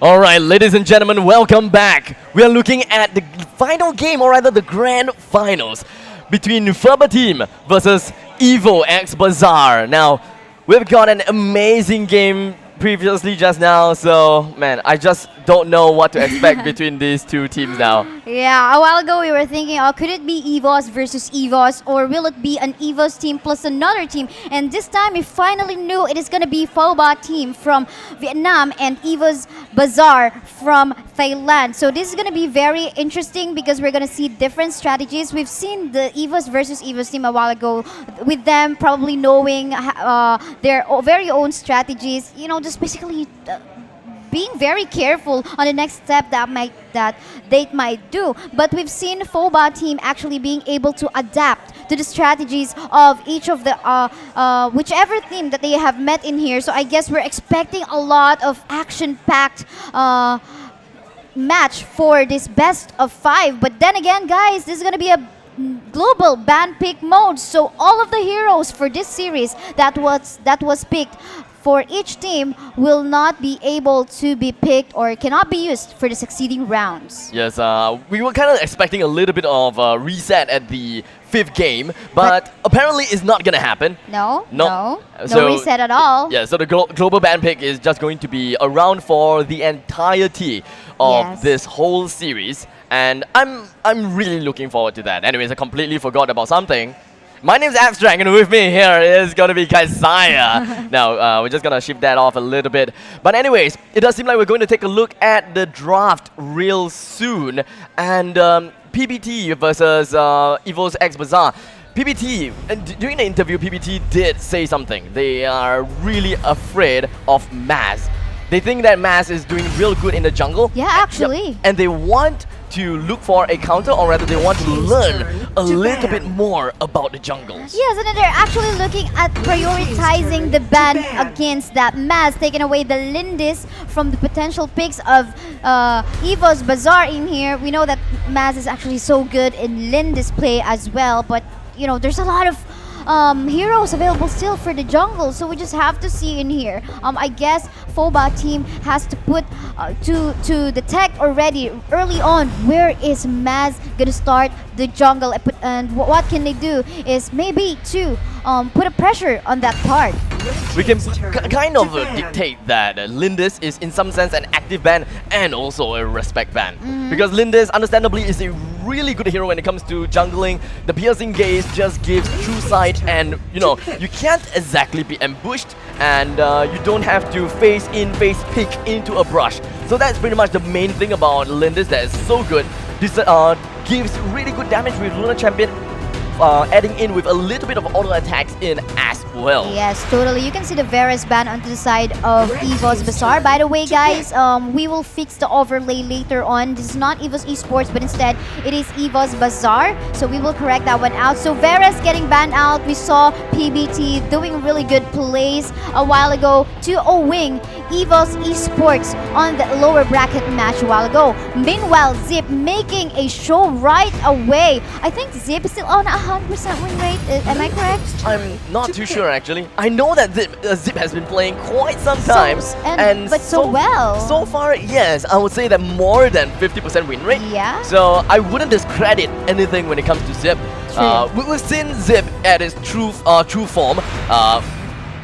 Alright, ladies and gentlemen, welcome back. We are looking at the final game, or rather the grand finals, between FUBA team versus EVOSxBazaar. Now, we've got an amazing game previously just now, so man, I just don't know what to expect between these two teams now. Yeah, a while ago we were thinking, oh, could it be EVOS versus EVOS, or will it be an EVOS team plus another team? And this time we finally knew it is going to be FUBA team from Vietnam and EVOSxBazaar from Thailand. So this is going to be very interesting because we're going to see different strategies. We've seen the EVOS versus EVOS team a while ago, with them probably knowing their very own strategies. You know, just basically being very careful on the next step that they might do. But we've seen FUBA team actually being able to adapt to the strategies of each of the whichever team that they have met in here. So I guess we're expecting a lot of action-packed match for this best of 5. But then again, guys, this is gonna be a global ban pick mode. So all of the heroes for this series that was picked for each team will not be able to be picked or cannot be used for the succeeding rounds. Yes, we were kind of expecting a little bit of a reset at the 5th game, but apparently it's not gonna happen. No So, reset at all. Yeah, so the global ban pick is just going to be around for the entirety of this whole series, and I'm really looking forward to that. Anyways, I completely forgot about something. My name's Abstract, and with me here is going to be Kaisaya. Now, we're just going to shift that off a little bit. But anyways, it does seem like we're going to take a look at the draft real soon. And PBT versus EVOSxBazaar. PBT, during the interview, PBT did say something. They are really afraid of Maz. They think that Maz is doing real good in the jungle. Yeah, actually. And they want to look for a counter, or rather they want to learn a little bit more about the jungles. Yes, and then they're actually looking at prioritizing the ban against that Maz, taking away the Lindis from the potential picks of EVOSxBazaar in here. We know that Maz is actually so good in Lindis play as well, but you know, there's a lot of heroes available still for the jungle, so we just have to see in here. I guess FUBA team has to put to detect already early on where is Maz gonna start the jungle, and what can they do is maybe to put a pressure on that part. We can kind of dictate that Lindis is in some sense an active ban and also a respect ban. Because Lindis understandably is a really good hero when it comes to jungling. The piercing gaze just gives true sight, and you know, you can't exactly be ambushed, and you don't have to face peek into a brush. So that's pretty much the main thing about Lindis that is so good. This gives really good damage with Lunar Champion, adding in with a little bit of auto attacks in as well. Yes, totally. You can see the Varus ban onto the side of EVOSxBazaar. By the way, guys, we will fix the overlay later on. This is not EVOS Esports, but instead it is EVOSxBazaar. So we will correct that one out. So Varus getting banned out. We saw PBT doing really good plays a while ago, 2-0-ing EVOS Esports on the lower bracket match a while ago. Meanwhile, Zip making a show right away. I think Zip is still on 100% win rate. Am I correct? I'm not too sure actually. I know that Zip has been playing quite some time, but so well. So far, yes, I would say that more than 50% win rate. Yeah. So I wouldn't discredit anything when it comes to Zip. We've seen Zip at his true form.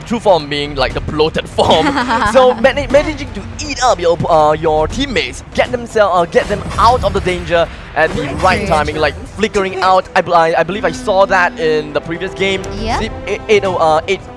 True form being like the bloated form. So managing to eat up your teammates, get them out of the danger at the right timing, like flickering out. I believe I saw that in the previous game. Yeah. Zip ate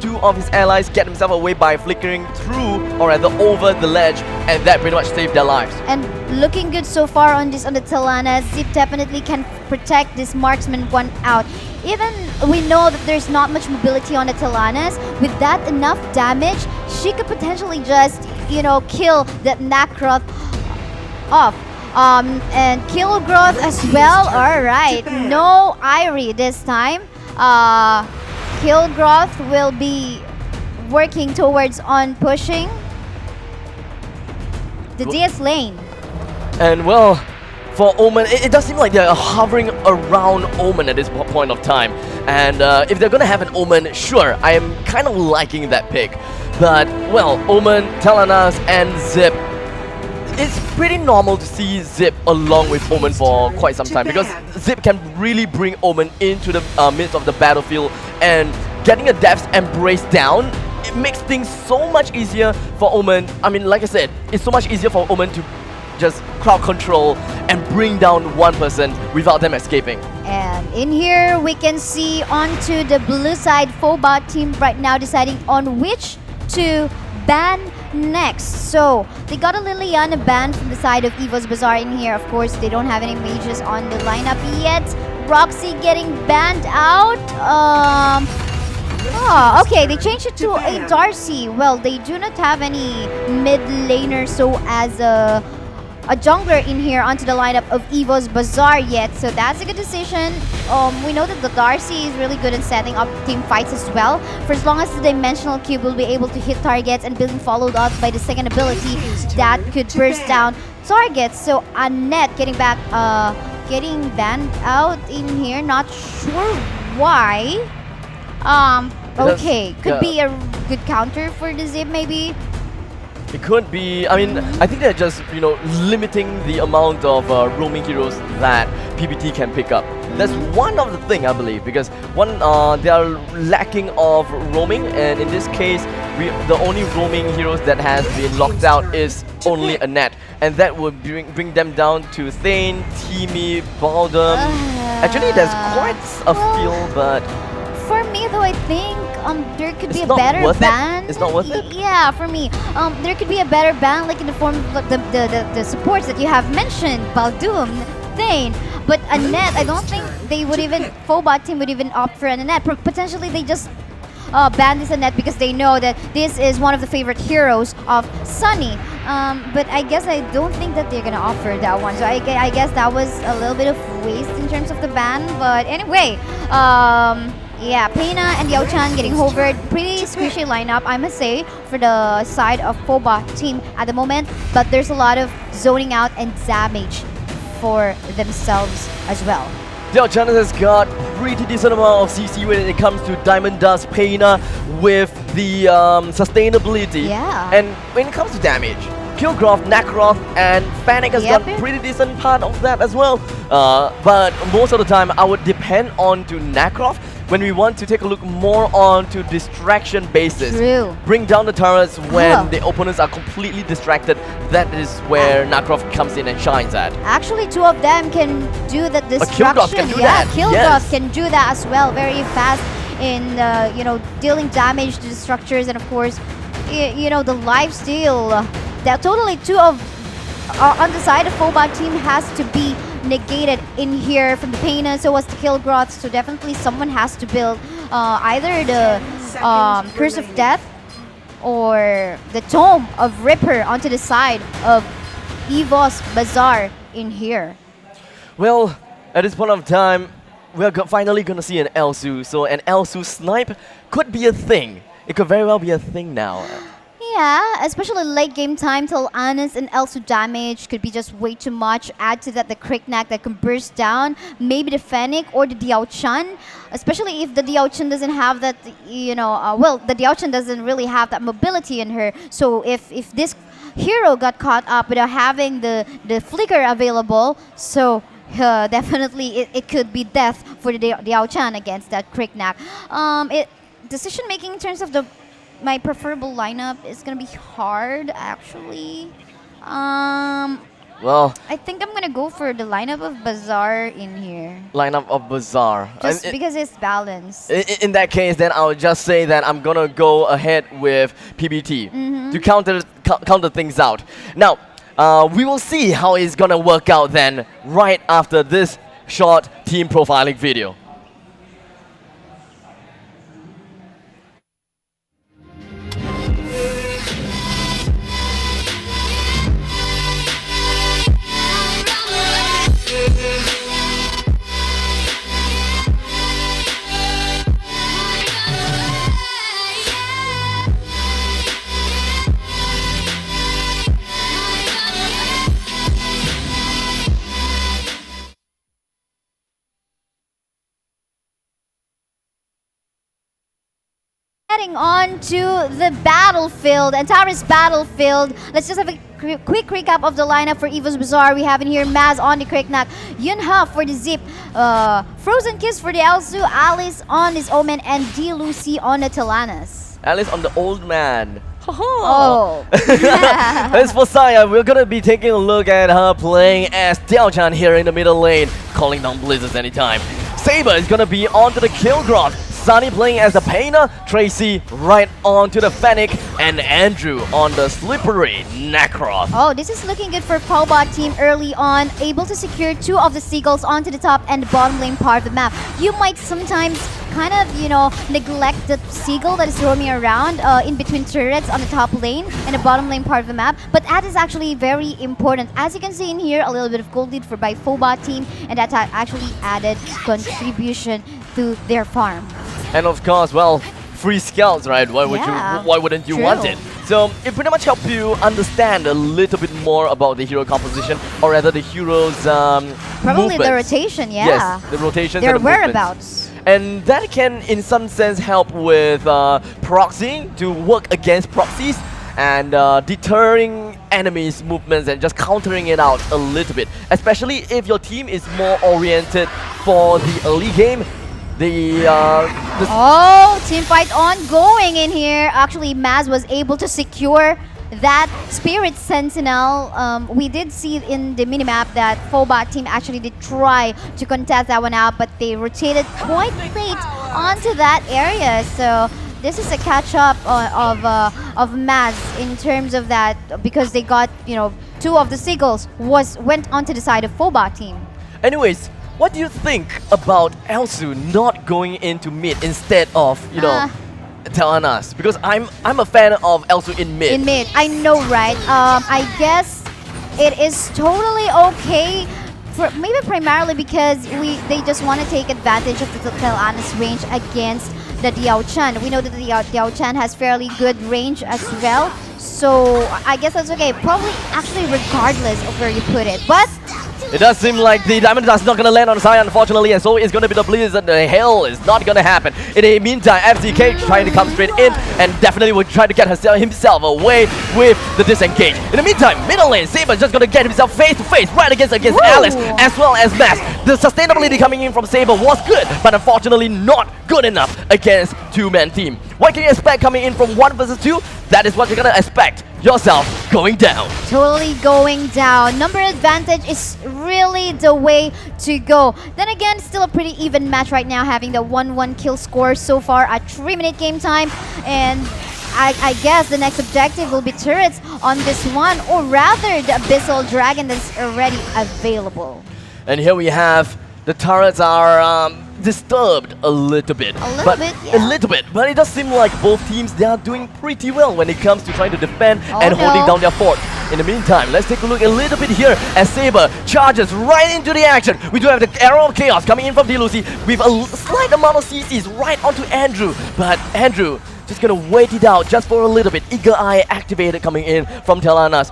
2 of his allies, get himself away by flickering through or rather over the ledge, and that pretty much saved their lives. And looking good so far on the Talana. Zip definitely can protect this marksman one out. Even we know that there's not much mobility on the Talanas. With that enough damage, she could potentially just, you know, kill that Nakroth off. And kill Growth as well. Alright, no Irie this time. Kill Growth will be working towards on pushing the DS lane. And well, for Omen, it does seem like they're hovering around Omen at this point of time. And if they're gonna have an Omen, sure, I am kind of liking that pick. But, well, Omen, Telenas, and Zip, it's pretty normal to see Zip along with Omen for quite some time, because Zip can really bring Omen into the midst of the battlefield, and getting a Depth's Embrace down, it makes things so much easier for Omen. I mean, like I said, it's so much easier for Omen to just crowd control and bring down one person without them escaping. And in here, we can see onto the blue side Phobot team right now deciding on which to ban next. So they got a Liliana ban from the side of EVOSxBazaar in here. Of course, they don't have any mages on the lineup yet. Roxy getting banned out. Oh, okay, they changed it to a Darcy. Well, they do not have any mid laner, so as a jungler in here onto the lineup of EVOSxBazaar yet, so that's a good decision. We know that the Darcy is really good in setting up team fights as well. For as long as the Dimensional Cube will be able to hit targets and being followed up by the second ability that could burst down targets. So Annette getting back, getting banned out in here. Not sure why. Okay, could be a good counter for the Zip maybe. It could be, I mean, I think they're just, you know, limiting the amount of roaming heroes that PBT can pick up. That's one of the thing I believe, because one, they are lacking of roaming, and in this case, the only roaming heroes that has been locked out is only Annette, and that would bring them down to Thane, Teamy, Baldum. Actually, there's quite a feel, but for me though, I think there could be a not better worth ban. It's not worth it? Yeah, for me. There could be a better ban, like in the form of the supports that you have mentioned, Baldum, Thane. But Annette, I don't think they would even, Phobot team would even opt for an Annette. Potentially they just ban this Annette because they know that this is one of the favorite heroes of Sunny. But I guess I don't think that they're gonna offer that one. So I guess that was a little bit of waste in terms of the ban. But anyway, yeah, Peina and Yao Chan getting hovered. Pretty squishy lineup, I must say, for the side of Phobot team at the moment. But there's a lot of zoning out and damage for themselves as well. Yao Chan has got pretty decent amount of CC when it comes to Diamond Dust, Peina with the sustainability. Yeah. And when it comes to damage, Kilgroth, Nakroth, and Fennec has got pretty decent part of that as well. But most of the time, I would depend on to Nakroth when we want to take a look more on to distraction basis. True. Bring down the turrets when the opponents are completely distracted. That is where Nakroth comes in and shines at. Actually, two of them can do the distraction. Kilgroth can do that. Kilgroth can do that as well. Very fast in you know, dealing damage to the structures, and of course, you know, the lifesteal. That totally two of on the side of Phobot team has to be negated in here from the Peina, so was the Kilgroth. So definitely someone has to build either the Curse of Death or the Tome of Ripper onto the side of EVOSxBazaar in here. Well, at this point of time, we're finally gonna see an Elsu. So an Elsu snipe could be a thing. It could very well be a thing now. Yeah, especially late game time till Anna's and Elsu damage could be just way too much. Add to that the Kriknak that can burst down, maybe the Fennec or the Diao-chan, especially if the Diao-chan doesn't have that, you know, well, the Diao-chan doesn't really have that mobility in her. So if this hero got caught up without having the flicker available, so definitely it could be death for the Diao-chan against that Kriknak. Decision making in terms of my preferable lineup is gonna be hard, actually. Well, I think I'm gonna go for the lineup of Bazaar in here. Lineup of Bazaar. Just because it's balanced. In that case, then I'll just say that I'm gonna go ahead with PBT to counter things out. Now, we will see how it's gonna work out then right after this short team profiling video. heading on to the battlefield, Antares battlefield. Let's just have a quick recap of the lineup for EVOSxBazaar. We have in here Maz on the Kriknak, Yunha for the Zip, Frozen Kiss for the Elsu, Alice on this Omen, and D Lucy on the Talanas. Alice on the old man. Oh. As for Saya, we're gonna be taking a look at her playing as Diao-chan here in the middle lane, calling down blizzards anytime. Saber is gonna be onto the Killgrot, Sunny playing as the Painter, Tracy right onto the Fennec, and Andrew on the slippery Necroth. Oh, this is looking good for Pobot team early on, able to secure 2 of the Seagulls onto the top and the bottom lane part of the map. You might sometimes kind of, neglect the Seagull that is roaming around in between turrets on the top lane and the bottom lane part of the map, but that is actually very important. As you can see in here, a little bit of gold lead for by Pobot team, and that actually added contribution to their farm. And of course, well, free scouts, right? Why wouldn't you want it? So it pretty much helps you understand a little bit more about the hero composition, or rather the hero's probably the rotation, yeah. Yes, the rotations their and the whereabouts. And that can, in some sense, help with proxying, to work against proxies and deterring enemies' movements and just countering it out a little bit. Especially if your team is more oriented for the early game. Team fight ongoing in here. Actually, Maz was able to secure that Spirit Sentinel. We did see in the minimap that Pobot team actually did try to contest that one out, but they rotated quite late onto that area. So this is a catch-up of Maz in terms of that, because they got 2 of the Seagulls went onto the side of Pobot team. Anyways, what do you think about Elsu not going into mid instead of, telling us? Because I'm a fan of Elsu in mid. In mid, I know, right? I guess it is totally okay. Maybe primarily because they just want to take advantage of the Talanas range against the Diao-chan. We know that the Diao-chan has fairly good range as well. So I guess that's okay. Probably actually regardless of where you put it. But it does seem like the Diamond Dust is not going to land on Saya, unfortunately, and so it's going to be the Blizzard. The hell is not going to happen. In the meantime, FZK trying to come straight in and definitely will try to get himself away with the disengage. In the meantime, middle lane, Saber just going to get himself face to face right against Alice as well as Mass. The sustainability coming in from Saber was good, but unfortunately not good enough against 2-man team. What can you expect coming in from 1 versus 2? That is what you're going to expect. Yourself going down. Totally going down. Number advantage is really the way to go. Then again, still a pretty even match right now, having the 1-1 kill score so far at 3-minute game time. And I guess the next objective will be turrets on this one, or rather the Abyssal Dragon that's already available. And here we have the turrets are disturbed a little bit. A little bit, but it does seem like both teams, they are doing pretty well when it comes to trying to defend and holding down their fort. In the meantime, let's take a look a little bit here as Saber charges right into the action. We do have the Arrow of Chaos coming in from D Lucy with a slight amount of CCs right onto Andrew, but Andrew just gonna wait it out just for a little bit. Eagle Eye activated coming in from Talanas,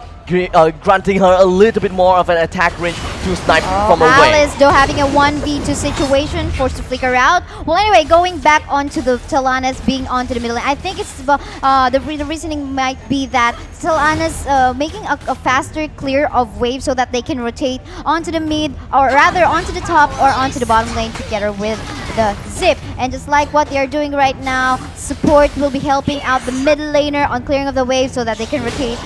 granting her a little bit more of an attack range to snipe from away. Alice, though, having a 1v2 situation, forced to flicker out. Well, anyway, going back onto the Talanas being onto the middle lane, I think it's the reasoning might be that Talanas making a faster clear of waves so that they can rotate onto the mid, or rather onto the top or onto the bottom lane together with the Zip. And just like what they are doing right now, support will be helping out the middle laner on clearing of the waves so that they can rotate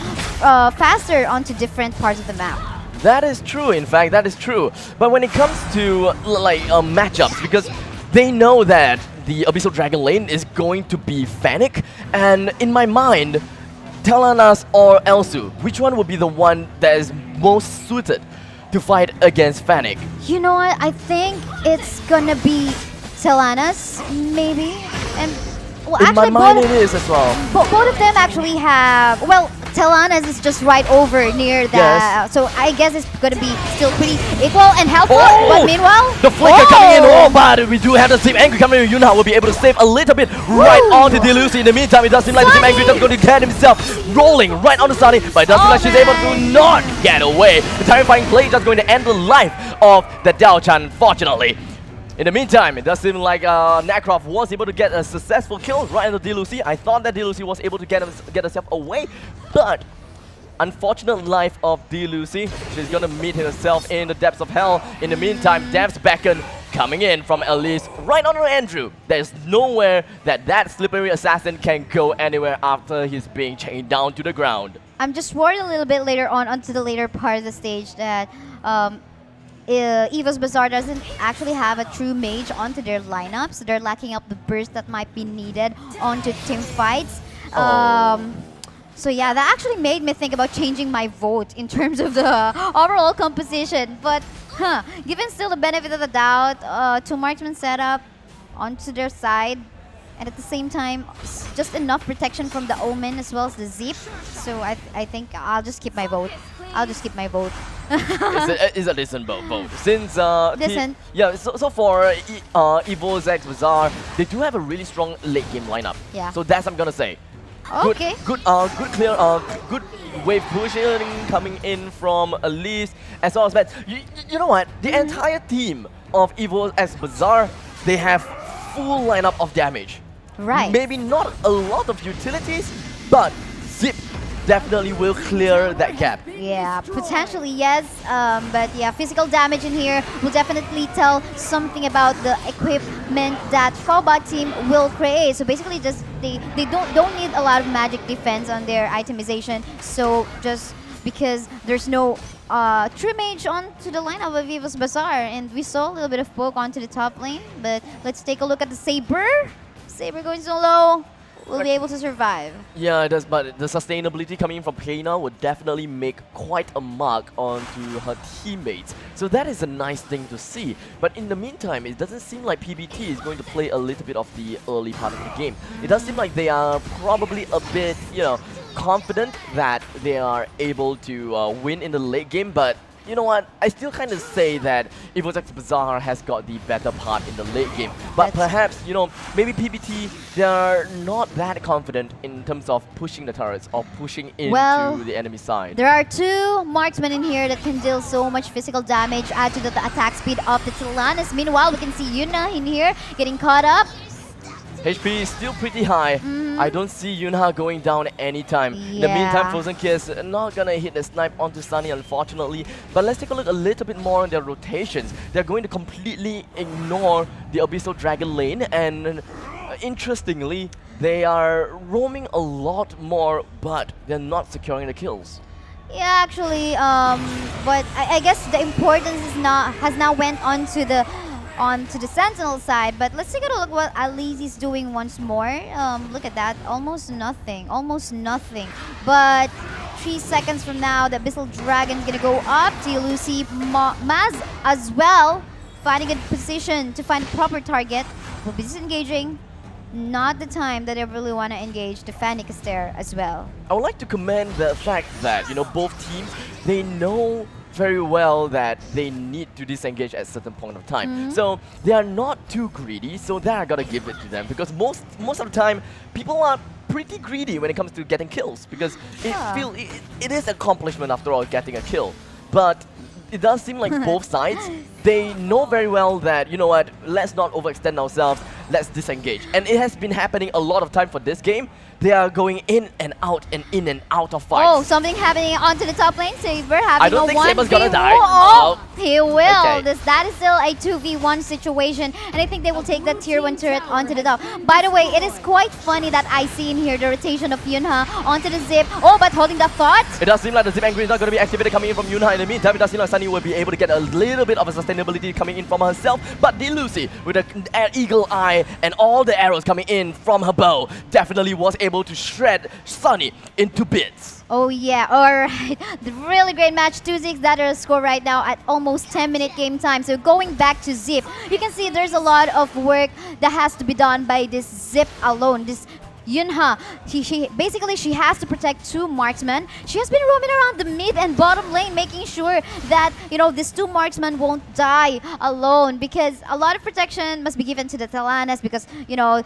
faster onto different parts of the map. That is true, in fact, that is true. But when it comes to matchups, because they know that the Abyssal Dragon lane is going to be Fennec, and in my mind, Talanas or Elsu, which one would be the one that is most suited to fight against Fennec? You know what? I think it's gonna be Talanas, maybe. And well, in my mind, it is as well. Both of them actually have. Well, Talanas is just right over near that. Yes. So I guess it's going to be still pretty equal and helpful. But meanwhile, the flicker coming in. But we do have the same Angry coming in. Yunha will be able to save a little bit right onto Delucy. In the meantime, it does seem like the same Angry is going to get himself rolling right onto Sunny. But it does seem like she's able to not get away. The terrifying play just going to end the life of the Diao-chan, unfortunately. In the meantime, it does seem like Necroft was able to get a successful kill right into Dilucy. I thought that Dilucy was able to get herself away, but unfortunate life of Dilucy. She's gonna meet herself in the depths of hell. In the meantime, Dev's beacon coming in from Elise right on Andrew. There's nowhere that slippery assassin can go anywhere after he's being chained down to the ground. I'm just worried a little bit later on, onto the later part of the stage, that EVOSxBazaar doesn't actually have a true mage onto their lineup, so they're lacking up the burst that might be needed onto team fights. So yeah, that actually made me think about changing my vote in terms of the overall composition. But given still the benefit of the doubt, two marksman setup onto their side, and at the same time, just enough protection from the Omen as well as the Zip. So I think I'll just keep my vote. It's a decent vote. Since Decent. so for EVOSxBazaar, they do have a really strong late game lineup. Yeah. So that's I'm gonna say. Okay. Good wave pushing coming in from Elise as well as that. You know what? The entire team of EVOSxBazaar, they have full lineup of damage. Right. Maybe not a lot of utilities, but Zip definitely will clear that gap. Yeah, potentially yes, but yeah, physical damage in here will definitely tell something about the equipment that Fallbot team will create. So basically, just they don't need a lot of magic defense on their itemization. So just because there's no true mage onto the lineup of EVOSxBazaar, and we saw a little bit of poke onto the top lane. But let's take a look at the Saber. Saber going so low. Will be able to survive. Yeah, it does, but the sustainability coming in from Kena would definitely make quite a mark onto her teammates. So that is a nice thing to see. But in the meantime, it doesn't seem like PBT is going to play a little bit of the early part of the game. It does seem like they are probably a bit, confident that they are able to win in the late game, but you know what? I still kind of say that EVOSxBazaar has got the better part in the late game. But perhaps, maybe PBT, they are not that confident in terms of pushing the turrets or pushing into the enemy side. There are two marksmen in here that can deal so much physical damage, add to the attack speed of the Tylanis. Meanwhile, we can see Yuna in here getting caught up. HP is still pretty high. I don't see Yunha going down anytime. In the meantime, Frozen Kiss not gonna hit the snipe onto Sunny, unfortunately. But let's take a look a little bit more on their rotations. They're going to completely ignore the Abyssal Dragon lane, and interestingly, they are roaming a lot more, but they're not securing the kills. Yeah, actually, but I guess the importance has now went onto the Sentinel side. But let's take a look what Elise is doing once more. Look at that, almost nothing. But 3 seconds from now, the Abyssal Dragon's gonna go up to Lucy. Maz as well, finding a position to find the proper target. Will be disengaging. Not the time that I really want to engage. The Fennec is there as well. I would like to commend the fact that, both teams, they know very well that they need to disengage at a certain point of time. So they are not too greedy, so that I gotta give it to them, because most of the time people are pretty greedy when it comes to getting kills, because it is an accomplishment after all, getting a kill. But it does seem like both sides, they know very well that, you know what, let's not overextend ourselves, let's disengage. And it has been happening a lot of time for this game. They are going in and out of fights. Oh, something happening onto the top lane. Saber having I don't think Saber's gonna die. He will. Okay. That is still a 2v1 situation, and I think they will take that tier 1 turret onto the top. By the way, it is quite funny that I see in here the rotation of Yunha onto the Zip. Oh, but holding the thought. It does seem like the Zip Angry is not going to be activated coming in from Yunha. In the meantime, it does seem like Sunny will be able to get a little bit of a sustainability coming in from herself. But Dilucy, with an eagle eye and all the arrows coming in from her bow, definitely was able to shred Sunny into bits. Oh yeah, alright. The really great match, 2-6, that is a score right now at almost 10-minute game time. So going back to Zip, you can see there's a lot of work that has to be done by this Zip alone. This Yunha, she has to protect 2 marksmen. She has been roaming around the mid and bottom lane, making sure that, these 2 marksmen won't die alone, because a lot of protection must be given to the Tylanis, because,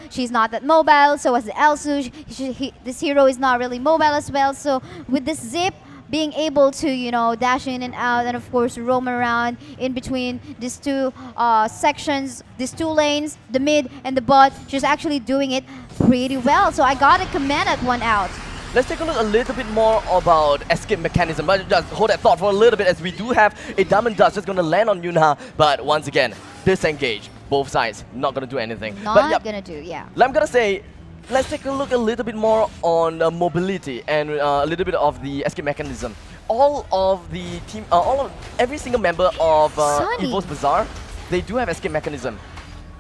she's not that mobile. So as the Elsu, this hero is not really mobile as well. So with this Zip, being able to, you know, dash in and out, and of course roam around in between these two sections, these two lanes, the mid and the bot. She's actually doing it pretty well. So I gotta commend that one out. Let's take a look a little bit more about escape mechanism, but just hold that thought for a little bit as we do have a Diamond Dust just gonna land on Yunha, but once again, disengage. Both sides, not gonna do anything. Not gonna do, yeah. I'm gonna say, let's take a look a little bit more on mobility and a little bit of the escape mechanism. All of the team, every single member of EVOSxBazaar, they do have escape mechanism,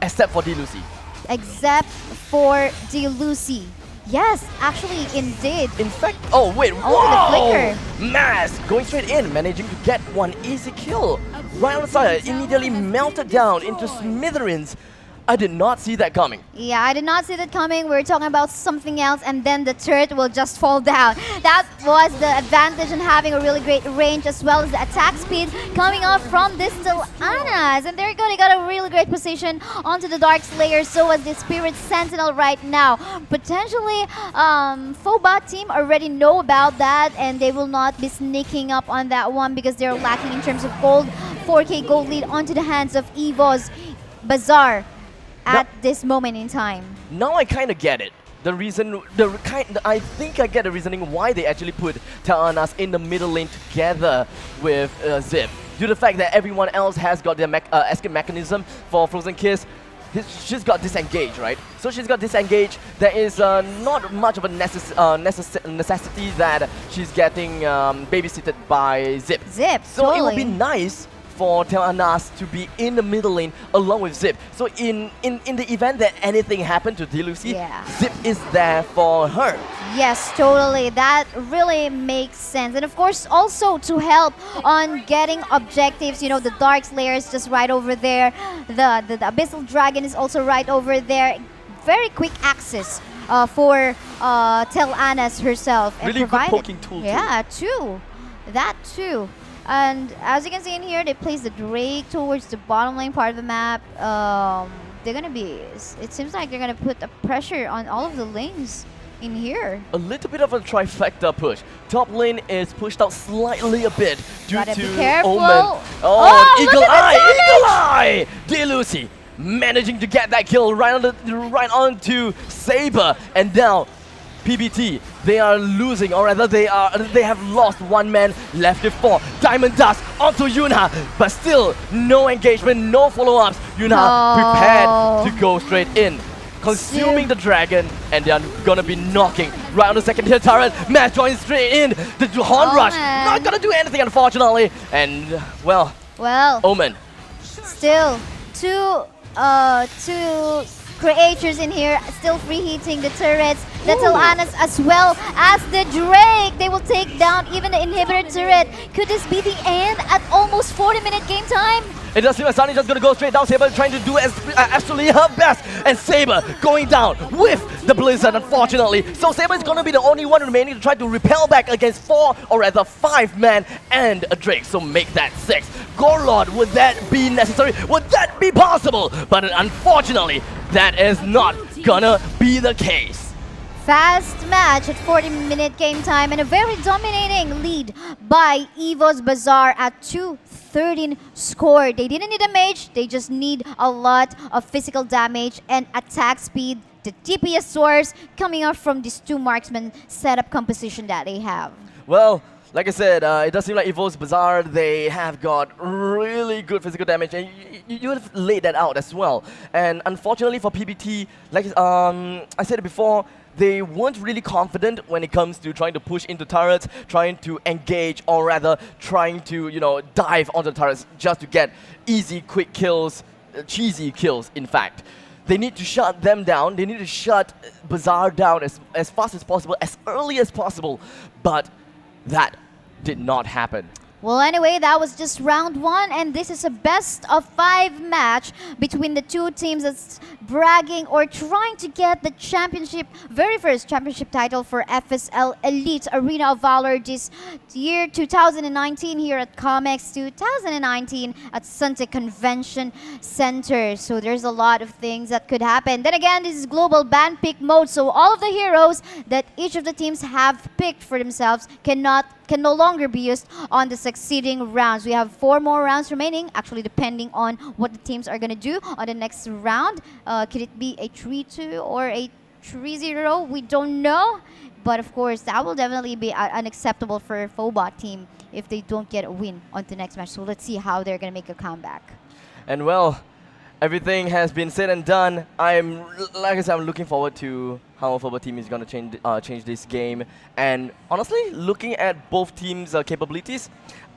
except for Lucy. Except for Lucy. Yes, actually, indeed. In fact, oh wait, The whoa! flicker. Mass going straight in, managing to get one easy kill. Right on the side, immediately melted down into smithereens. I did not see that coming. Yeah, I did not see that coming. We were talking about something else, and then the turret will just fall down. That was the advantage in having a really great range, as well as the attack speed coming off from this Anas. And there you go, they got a really great position onto the Dark Slayer, so as the Spirit Sentinel right now. Potentially, Phobot team already know about that, and they will not be sneaking up on that one because they're lacking in terms of gold. 4K gold lead onto the hands of EVOSxBazaar at this moment in time. Now I kind of get it. The reason, I think I get the reasoning why they actually put Anas in the middle lane together with Zip. Due to the fact that everyone else has got their escape mechanism for Frozen Kiss, she's got disengage, right? So she's got disengage. There is not much of a necessity that she's getting babysitted by Zip. So totally. it would be nice for Anas to be in the middle lane along with Zip. So in the event that anything happened to Lucy, Zip is there for her. Yes, totally. That really makes sense. And of course, also to help on getting objectives, you know, the Dark Slayer is just right over there. The Abyssal Dragon is also right over there. Very quick access for Anas herself. And really good poking tool. Yeah, that too. And as you can see in here, they place the Drake towards the bottom lane part of the map. They're gonna be, it seems like they're gonna put the pressure on all of the lanes in here. A little bit of a trifecta push. Top lane is pushed out slightly a bit due Gotta to be careful. Omen. Oh, Eagle Eye! Lucy managing to get that kill right onto Saber, and now PBT, they are losing, or rather they have lost one man, left with 4. Diamond Dust onto Yunha, but still no engagement, no follow-ups. Yunha prepared to go straight in, consuming the dragon, and they are gonna be knocking right on the second tier turret. Matt joins straight in. The Horn Rush, not gonna do anything unfortunately, and well, Omen. Still, two creators in here, still free hitting the turrets. The Anas as well as the Drake. They will take down even the inhibitor turret. Could this be the end at almost 40-minute game time? It does seem like Sunny just gonna go straight down. Saber trying to do absolutely her best, and Saber going down with the Blizzard, unfortunately. So Saber is gonna be the only one remaining to try to repel back against 4 or rather 5 men and a Drake. So make that 6. Gorlord, would that be necessary? Would that be possible? But unfortunately, that is not gonna be the case. Fast match at 40-minute game time, and a very dominating lead by EVOSxBazaar at 213 score. They didn't need a mage, they just need a lot of physical damage and attack speed. The DPS source coming out from these two marksman setup composition that they have. Well, like I said, it does seem like EVOSxBazaar, they have got really good physical damage, and you have laid that out as well. And unfortunately for PBT, like I said it before, they weren't really confident when it comes to trying to push into turrets, trying to engage, or rather trying to, you know, dive onto the turrets just to get easy, quick kills, cheesy kills, in fact. They need to shut them down. They need to shut Bazaar down as fast as possible, as early as possible. But that did not happen. Well, anyway, that was just round 1, and this is a best of 5 match between the two teams that's bragging or trying to get the championship, very first championship title for FSL Elite Arena of Valor this year, 2019 here at Comex, 2019 at Suntec Convention Center. So there's a lot of things that could happen. Then again, this is global ban pick mode, so all of the heroes that each of the teams have picked for themselves cannot can no longer be used on the succeeding rounds. We have 4 more rounds remaining, actually depending on what the teams are going to do on the next round. Could it be a 3-2 or a 3-0? We don't know. But of course, that will definitely be unacceptable for Phobot team if they don't get a win on the next match. So let's see how they're going to make a comeback. And well, everything has been said and done. Like I said, I'm looking forward to how Phobot team is going to change this game. And honestly, looking at both teams' capabilities,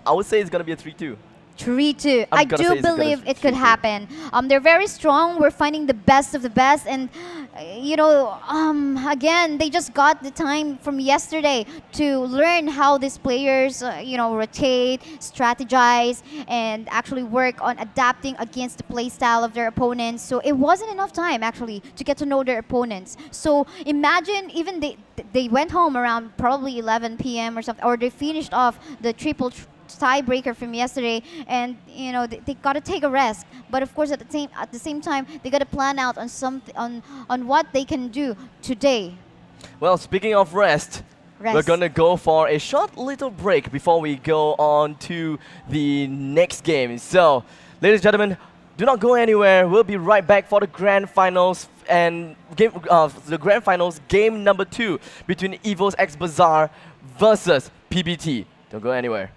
I would say it's going to be a 3-2. 3-2. I do believe it could happen. They're very strong. We're finding the best of the best, and again, they just got the time from yesterday to learn how these players, rotate, strategize, and actually work on adapting against the play style of their opponents. So it wasn't enough time actually to get to know their opponents. So imagine even they went home around probably 11 p.m. or something, or they finished off the triple tiebreaker from yesterday, and they got to take a rest. But of course, at the same time, they got to plan out on what they can do today. Well, speaking of rest, we're gonna go for a short little break before we go on to the next game. So, ladies and gentlemen, do not go anywhere. We'll be right back for the grand finals and game number 2 between EVOSxBazaar versus PBT. Don't go anywhere.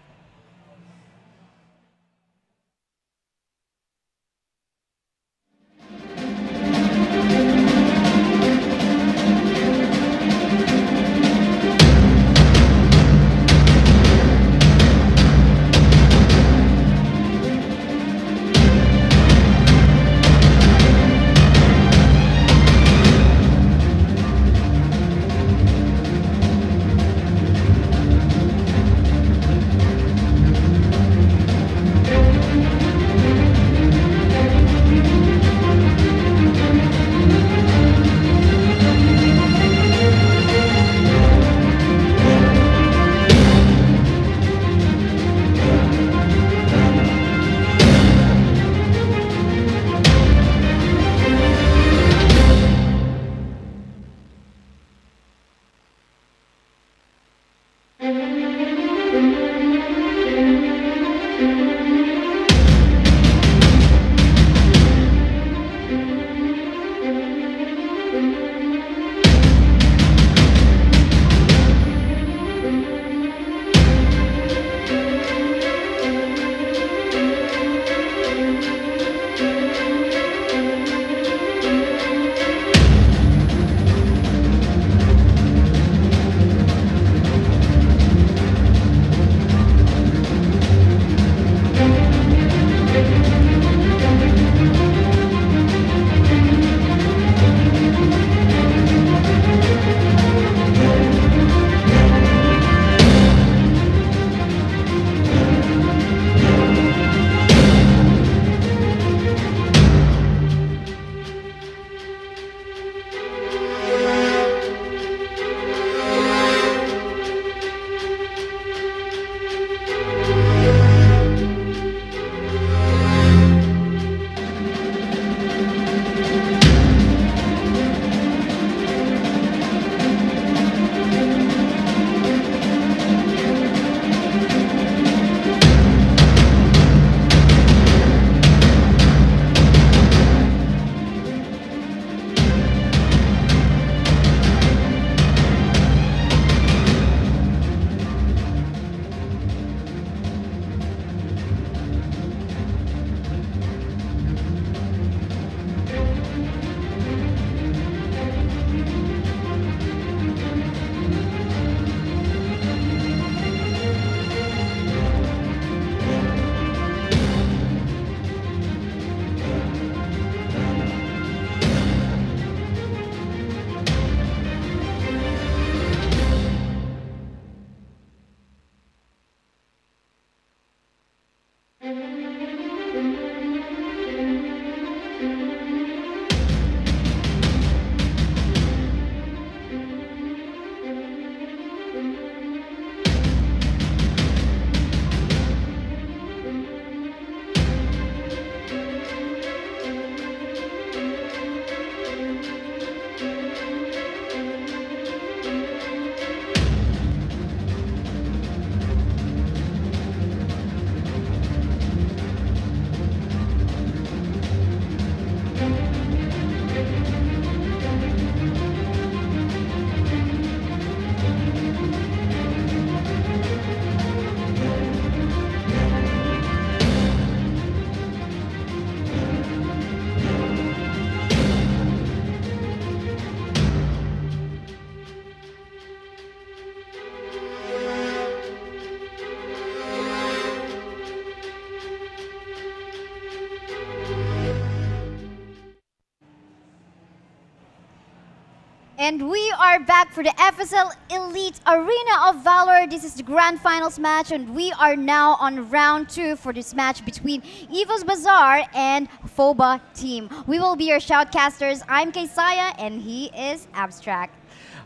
And we are back for the FSL Elite Arena of Valor. This is the grand finals match, and we are now on round 2 for this match between EVOSxBazaar and FOBA team. We will be your shoutcasters. I'm Kaysaya, and he is Abstract.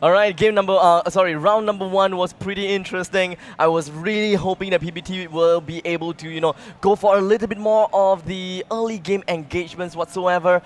All right, round number 1 was pretty interesting. I was really hoping that PBT will be able to, go for a little bit more of the early game engagements whatsoever.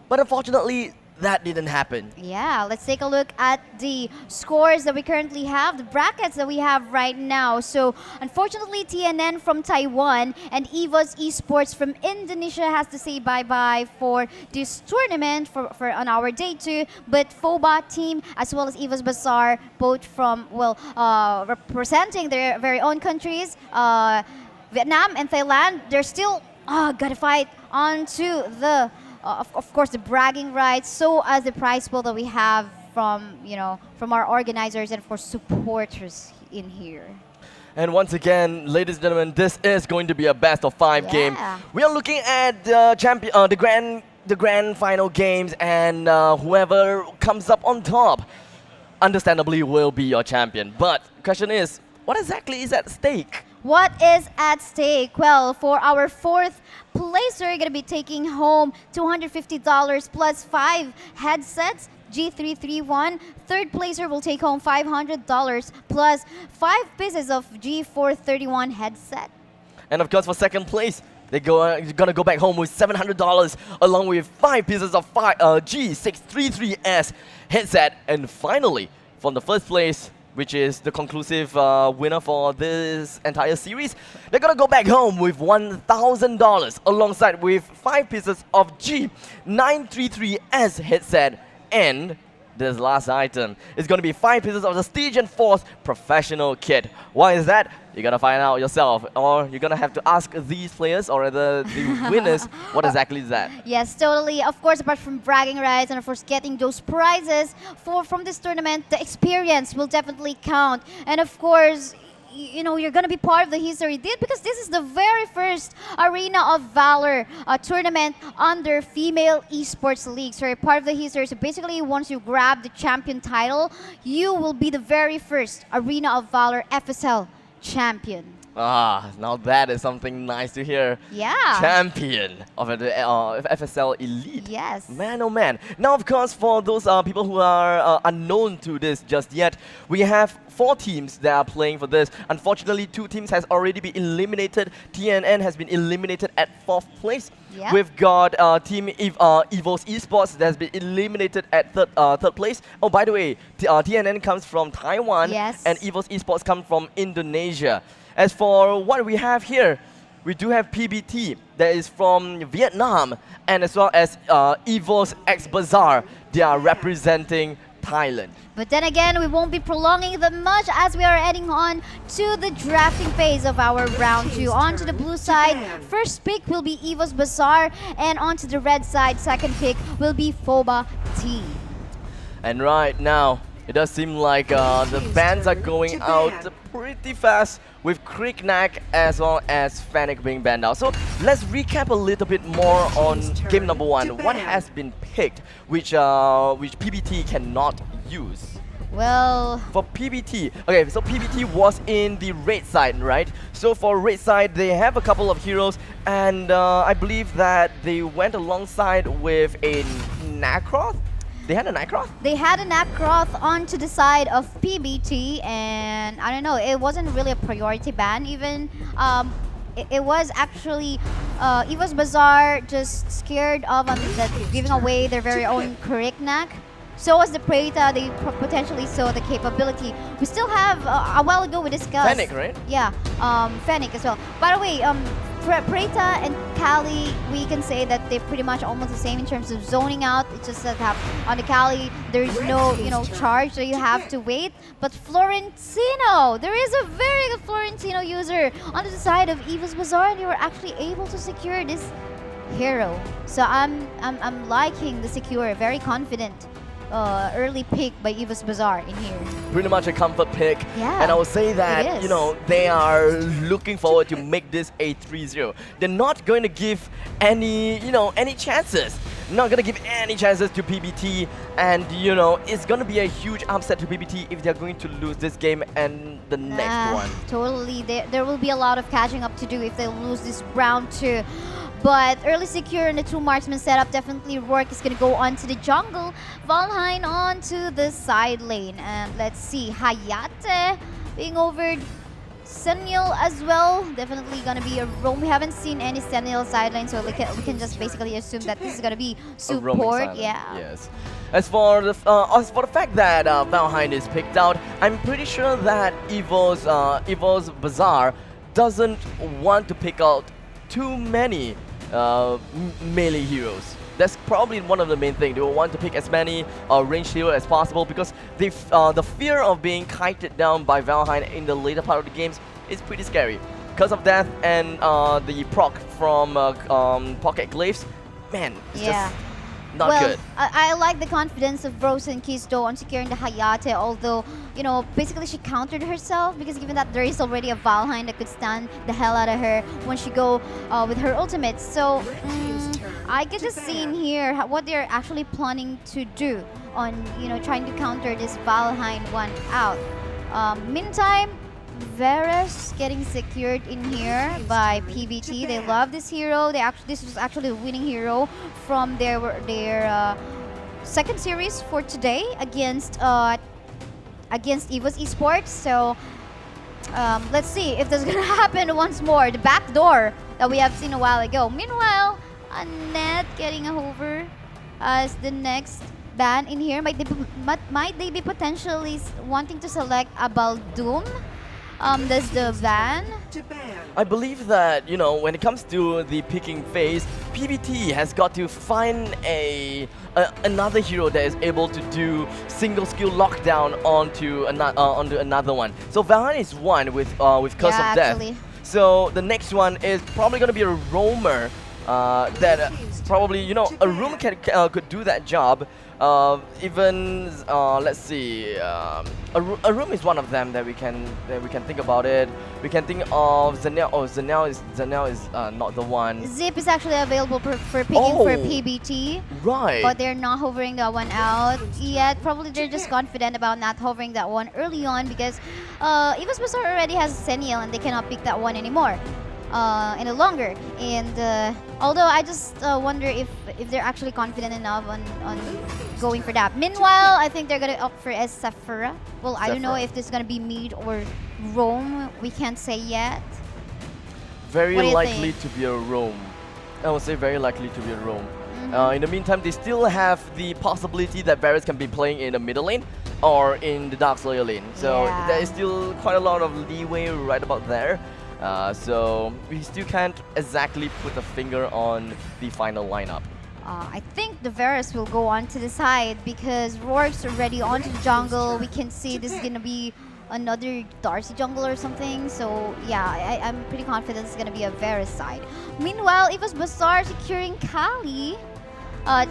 But unfortunately, that didn't happen. Yeah, let's take a look at the scores that we currently have, the brackets that we have right now. So, unfortunately, TNN from Taiwan and EVOS Esports from Indonesia has to say bye-bye for this tournament for on our day 2. But FOBA team as well as EVOSxBazaar, both from, representing their very own countries, Vietnam and Thailand, they're still gotta fight on to the of course, the bragging rights, so as the prize pool that we have from, from our organizers and for supporters in here. And once again, ladies and gentlemen, this is going to be a best of 5 game. We are looking at the grand final games, and whoever comes up on top, understandably, will be your champion. But the question is, what exactly is at stake? What is at stake? Well, for our 4th placer, you're going to be taking home $250 plus 5 headsets, G331. 3rd placer will take home $500 plus 5 pieces of G431 headset. And of course, for 2nd place, they're gonna go back home with $700 along with 5 pieces of G633S headset. And finally, from the 1st place, which is the conclusive winner for this entire series, they're gonna go back home with $1,000 alongside with 5 pieces of G933S headset, and this last item is gonna be 5 pieces of the Stygian Force professional kit. Why is that? You gotta find out yourself, or you're gonna have to ask these players or the winners what exactly is that. Yes, totally. Of course, apart from bragging rights and of course getting those prizes from this tournament, the experience will definitely count. And of course, you're going to be part of the history because this is the very first Arena of Valor tournament under Female Esports League. So you're part of the history. So basically, once you grab the champion title, you will be the very first Arena of Valor FSL champion. Now that is something nice to hear. Yeah. Champion of the FSL Elite. Yes. Man, oh man. Now, of course, for those people who are unknown to this just yet, we have 4 teams that are playing for this. Unfortunately, 2 teams has already been eliminated. TNN has been eliminated at 4th place. Yep. We've got Team EVOS Esports that has been eliminated at 3rd place. Oh, by the way, TNN comes from Taiwan, yes, and EVOS Esports come from Indonesia. As for what we have here, we do have PBT that is from Vietnam, and as well as EVOSxBazaar. They are representing Thailand. But then again, we won't be prolonging them much as we are heading on to the drafting phase of our round 2. On to the blue side, first pick will be EVOSxBazaar, and on to the red side, second pick will be FOBA team. And right now, it does seem like the bans are going out pretty fast, with Kriknak as well as Fennec being banned out. So let's recap a little bit more on game number 1. What has been picked, which PBT cannot use? Well, for PBT, okay, so PBT was in the red side, right? So for red side, they have a couple of heroes, and I believe that they went alongside with a Nacroth. They had a Nacroth? They had a Nacroth onto the side of PBT, and I don't know, it wasn't really a priority ban even. It was actually EVOSxBazaar just scared of that giving away their very own Kriknak. So was the Preta, they potentially saw the capability. We still have, a while ago we discussed. Fennec, right? Yeah, Fennec as well. By the way, Preta and Kali, we can say that they're pretty much almost the same in terms of zoning out. It's just that on the Kali, there's no, charge, so you have to wait. But Florentino, there is a very good Florentino user on the side of EVOSxBazaar, and you were actually able to secure this hero. So I'm liking the secure, very confident early pick by EVOSxBazaar in here. Pretty much a comfort pick. Yeah, and I would say that, they are looking forward to make this a 3-0. They're not going to give any, any chances not gonna give any chances to PBT, and you know, it's gonna be a huge upset to PBT if they're going to lose this game and the next one. Totally, there will be a lot of catching up to do if they lose this round 2. But early secure in the 2 marksman setup, definitely Rourke is gonna go onto the jungle, Valheim onto the side lane, and let's see, Hayate being over. Senil as well, definitely gonna be a roam. We haven't seen any Senil sideline, so we can just basically assume that this is gonna be support. Yeah. Yes. As for the fact that Valheim is picked out, I'm pretty sure that EVOSxBazaar doesn't want to pick out too many melee heroes. That's probably one of the main things. They will want to pick as many ranged heroes as possible because the fear of being kited down by Valheim in the later part of the games is pretty scary. Because of that and the proc from Pocket Glaives, man, it's just not good. I like the confidence of Rose and Kisto on securing the Hayate, although, you know, basically she countered herself because given that there is already a Valheim that could stand the hell out of her when she go with her ultimate. So I get to see in here what they're actually planning to do on, you know, trying to counter this Valheim one out. Meantime, Varus getting secured in here by PBT. They love this hero. This was actually a winning hero from their second series for today against EVOSxBazaar. So let's see if this is gonna happen once more. The back door that we have seen a while ago. Meanwhile, Annette getting over as the next ban in here. Might they be potentially wanting to select a Baldoom? That's the ban. I believe that, you know, when it comes to the picking phase, PBT has got to find another hero that is able to do single skill lockdown onto another one. So Valheim is one with Curse of Death. Actually. So the next one is probably going to be a roamer that probably, you know, a room could do that job. Even let's see, a room is one of them that we can think about it. We can think of Zanel. Oh, Zanel is not the one. Zip is actually available for picking for PBT. Right. But they're not hovering that one out yet. Probably they're just confident about not hovering that one early on because EVOSxBazaar already has Senil and they cannot pick that one anymore. Any longer, and although I just wonder if they're actually confident enough on going for that. Meanwhile, I think they're gonna opt for as Sephora. Well, I don't know if this is gonna be mid or roam. We can't say yet. Very likely to be a roam. I would say very likely to be a roam. In the meantime, they still have the possibility that Varus can be playing in the middle lane or in the Dark Slayer lane. So there is still quite a lot of leeway right about there. So we still can't exactly put a finger on the final lineup. I think the Varus will go on to the side because Rourke's already onto the jungle. We can see this is gonna be another Darcy jungle or something. So yeah, I'm pretty confident it's gonna be a Varus side. Meanwhile, EVOSxBazaar securing Kali. I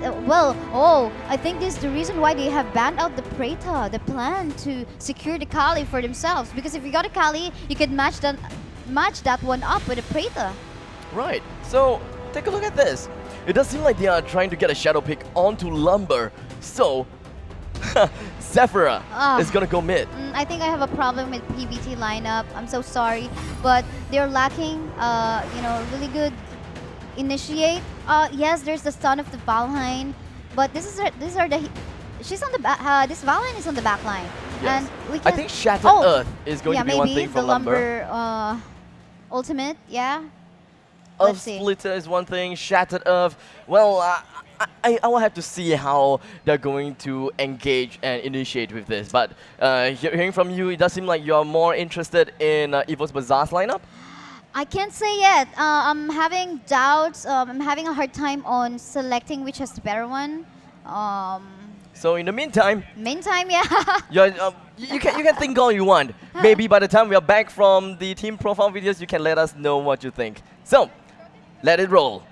think this is the reason why they have banned out the Preta, the plan to secure the Kali for themselves. Because if you got a Kali, you could match that one up with a Preta. Right. So take a look at this. It does seem like they are trying to get a shadow pick onto Lumber. So Sephora is gonna go mid. I think I have a problem with PBT lineup. I'm so sorry, but they're lacking, you know, really good initiate. Yes, there's the stun of the Valheim, but these are the. She's on the back. This Valheim is on the back line, yes. and we can. I think Shattered Earth is going to be one thing for Lumber. Ultimate, yeah. Earth Splitter is one thing. Shattered Earth. Well, I will have to see how they're going to engage and initiate with this. But hearing from you, it does seem like you're more interested in EVOSxBazaar's lineup. I can't say yet. I'm having doubts. I'm having a hard time on selecting which is the better one. So in the meantime, yeah. You can think all you want. Maybe by the time we are back from the team profile videos, you can let us know what you think. So, let it roll.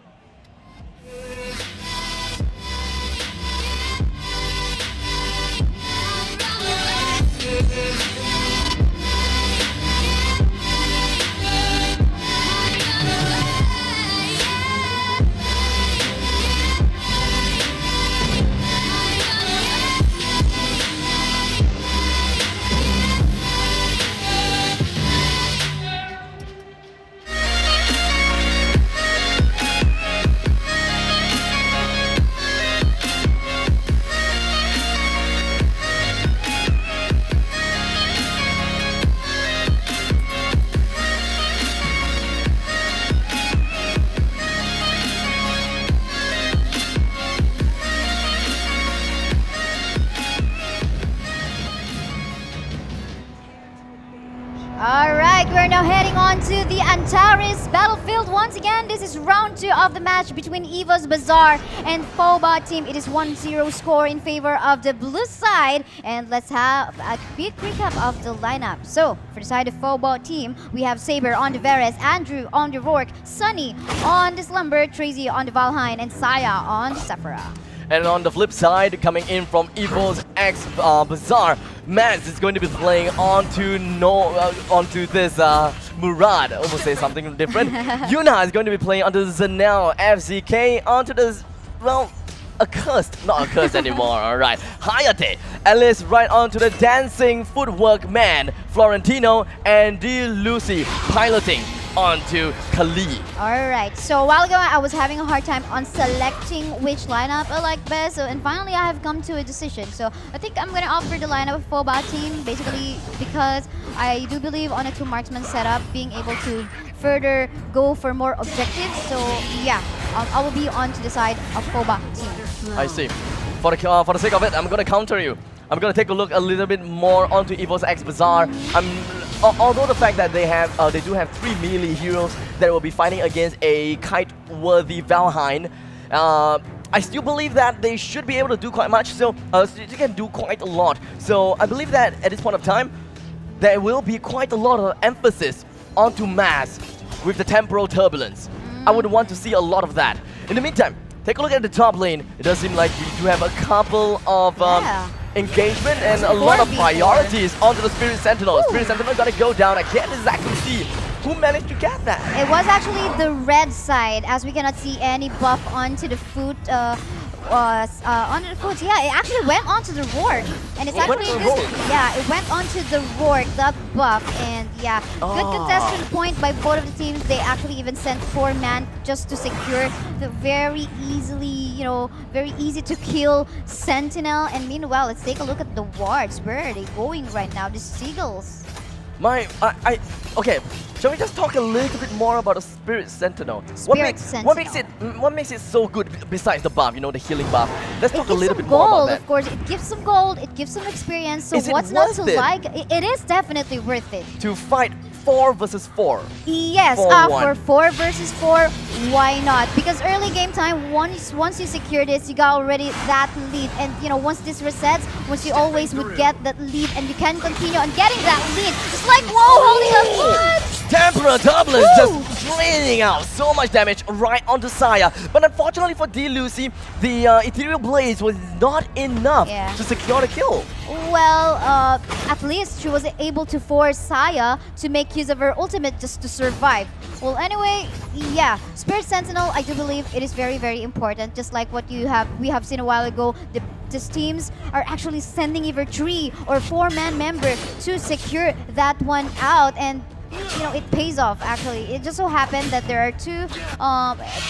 once again, this is round 2 of the match between EVOSxBazaar and FOBA team. It is 1-0 score in favor of the blue side. And let's have a quick recap of the lineup. So, for the side of FOBA team, we have Saber on the Varus, Andrew on the Rourke, Sunny on the Slumber, Tracy on the Valheim, and Saya on the Sephora. And on the flip side, coming in from EVOSxBazaar, Maz is going to be playing onto this Murad. Almost say something different. Yuna is going to be playing onto Zanel, FZK onto this, well, not accursed anymore, alright. Hayate, Alice right onto the dancing footwork man, Florentino, and D. Lucy piloting onto Kali. Alright, so a while ago I was having a hard time on selecting which lineup I like best, and finally I have come to a decision. So I think I'm gonna opt for the lineup of FOBA team, basically because I do believe on a 2 marksman setup, being able to further go for more objectives. So yeah, I will be on to the side of FOBA team. I see. For the sake of it, I'm gonna counter you. I'm gonna take a look a little bit more onto EVOSxBazaar. Although the fact that they do have 3 melee heroes that will be fighting against a kite-worthy Valheim, I still believe that they should be able to do quite much. So they can do quite a lot. So I believe that at this point of time, there will be quite a lot of emphasis onto Maz with the temporal turbulence. I would want to see a lot of that. In the meantime, take a look at the top lane. It does seem like we do have a couple of engagement and a lot of priorities onto the Spirit Sentinel. Spirit Sentinel gotta go down. I can't exactly see who managed to get that. It was actually the red side, as we cannot see any buff onto the foot. Onto the foot, yeah, it actually went onto the Rourke, and it's actually it went onto the Rourke, that buff, and yeah, good contestant point by both of the teams. They actually even sent 4 man just to secure the very easy to kill Sentinel. And meanwhile, let's take a look at the wards. Where are they going right now? The Seagulls. Okay. Shall we just talk a little bit more about the Spirit Sentinel? What makes it so good besides the buff, the healing buff? Let's talk a little bit more about that. Of course, it gives some gold, it gives some experience. So what's not to like? It is definitely worth it. To fight 4 versus 4. Yes, for 4 versus 4, why not? Because early game time, once you secure this, you got already that lead. And once this resets, once you always would get that lead, and you can continue on getting that lead. It's like, whoa, holding up what? Temporal Turbulence just draining out so much damage right onto Saya. But unfortunately for D. Lucy, the Ethereal Blaze was not enough to secure the kill. Well, at least she was able to force Saya to make use of her ultimate just to survive. Well, anyway, yeah, Spirit Sentinel, I do believe it is very, very important. Just like what we have seen a while ago, these teams are actually sending either 3 or 4 man member to secure that one out, and it pays off actually. It just so happened that there are 2,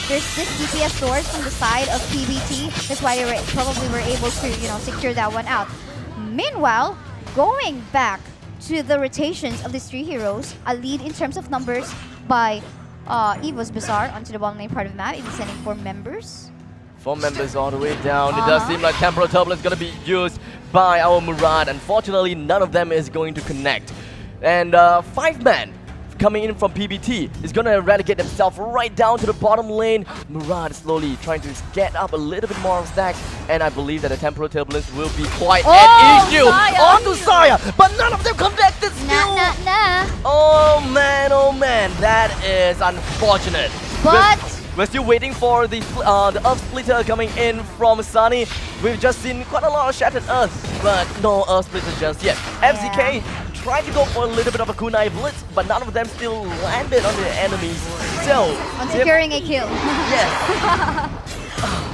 there's this DPS source from the side of PBT. That's why they probably were able to, secure that one out. Meanwhile, going back to the rotations of these 3 heroes, a lead in terms of numbers by EVOSxBazaar onto the bottom lane part of the map, even sending 4 members. 4 members all the way down. It does seem like Temporal Turbulence is going to be used by our Murad. Unfortunately, none of them is going to connect. And 5 man coming in from PBT is going to eradicate themselves right down to the bottom lane. Murad is slowly trying to get up a little bit more of stacks, and I believe that the Temporal Turbulence will be quite an issue onto Saya, but none of them connected still. Oh man, that is unfortunate. But we're still waiting for the Earth Splitter coming in from Sunny. We've just seen quite a lot of Shattered Earth, but no Earth Splitter just yet. FZK tried to go for a little bit of a kunai blitz, but none of them still landed on the enemies. So, on securing a kill. Yes.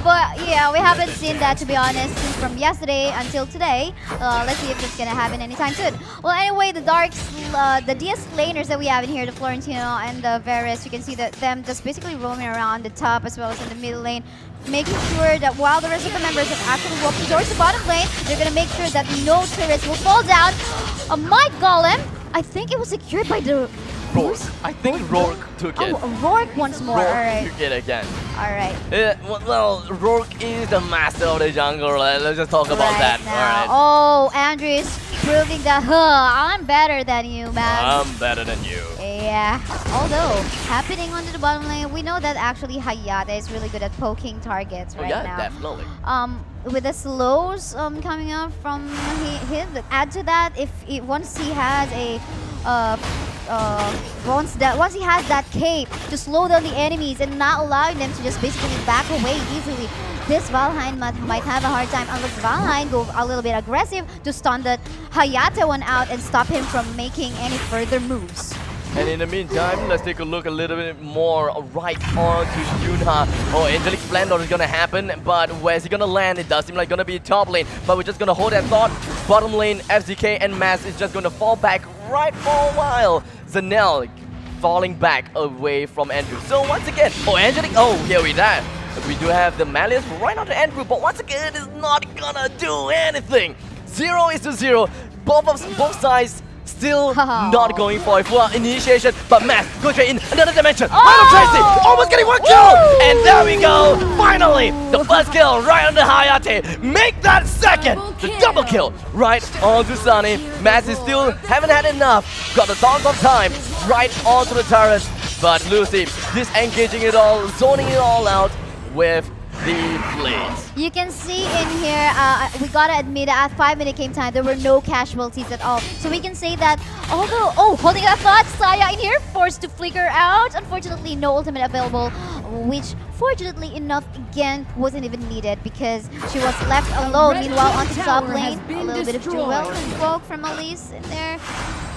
But yeah, we haven't seen that, to be honest, since from yesterday until today. Let's see if it's gonna happen anytime soon. Well, anyway, the the DS laners that we have in here, the Florentino and the Varus, you can see that them just basically roaming around the top as well as in the middle lane, making sure that while the rest of the members have actually walked towards the bottom lane, they're gonna make sure that no turrets will fall down. A Might Golem, I think it was secured by the Rourke. I think Rourke took it. Oh, Rourke once more. Rourke took it again. Alright. Well, Rourke is the master of the jungle. Let's just talk about that. Alright. Oh, Andrew is proving that, I'm better than you, man. I'm better than you. Yeah, although happening onto the bottom lane, we know that actually Hayate is really good at poking targets right yeah, now. definitely. With the slows coming up from him, add to that once he has a once he has that cape to slow down the enemies and not allowing them to just basically back away easily, this Valheim might have a hard time unless Valheim go a little bit aggressive to stun that Hayate one out and stop him from making any further moves. And in the meantime, let's take a look a little bit more right on to Yunha. Oh, Angelic Splendor is gonna happen, but where's he gonna land? It does seem like gonna be top lane, but we're just gonna hold that thought. Bottom lane, FZK and Mass is just gonna fall back right for a while. Zanel falling back away from Andrew. So once again, oh, Angelic, oh, here we are. We do have the Malice right onto Andrew, but once again, it's not gonna do anything. 0-0. Both sides still not going for a full initiation, but Mass goes straight in another dimension. Right on Tracy, almost getting one kill, and there we go. Finally, the first kill right on the Hayate. Make that second, the double kill right onto Sunny. Mass is still haven't had enough. Got the tons of time right onto the turret, but Lucy disengaging it all, zoning it all out with the blades. You can see in here, we gotta admit at 5-minute game time, there were no casualties at all. So we can say that, although, holding a thought, Saya in here, forced to flicker out. Unfortunately, no ultimate available, which fortunately enough, again, wasn't even needed because she was left alone. Meanwhile, on the top lane, a little bit of duel invoke from Elise in there.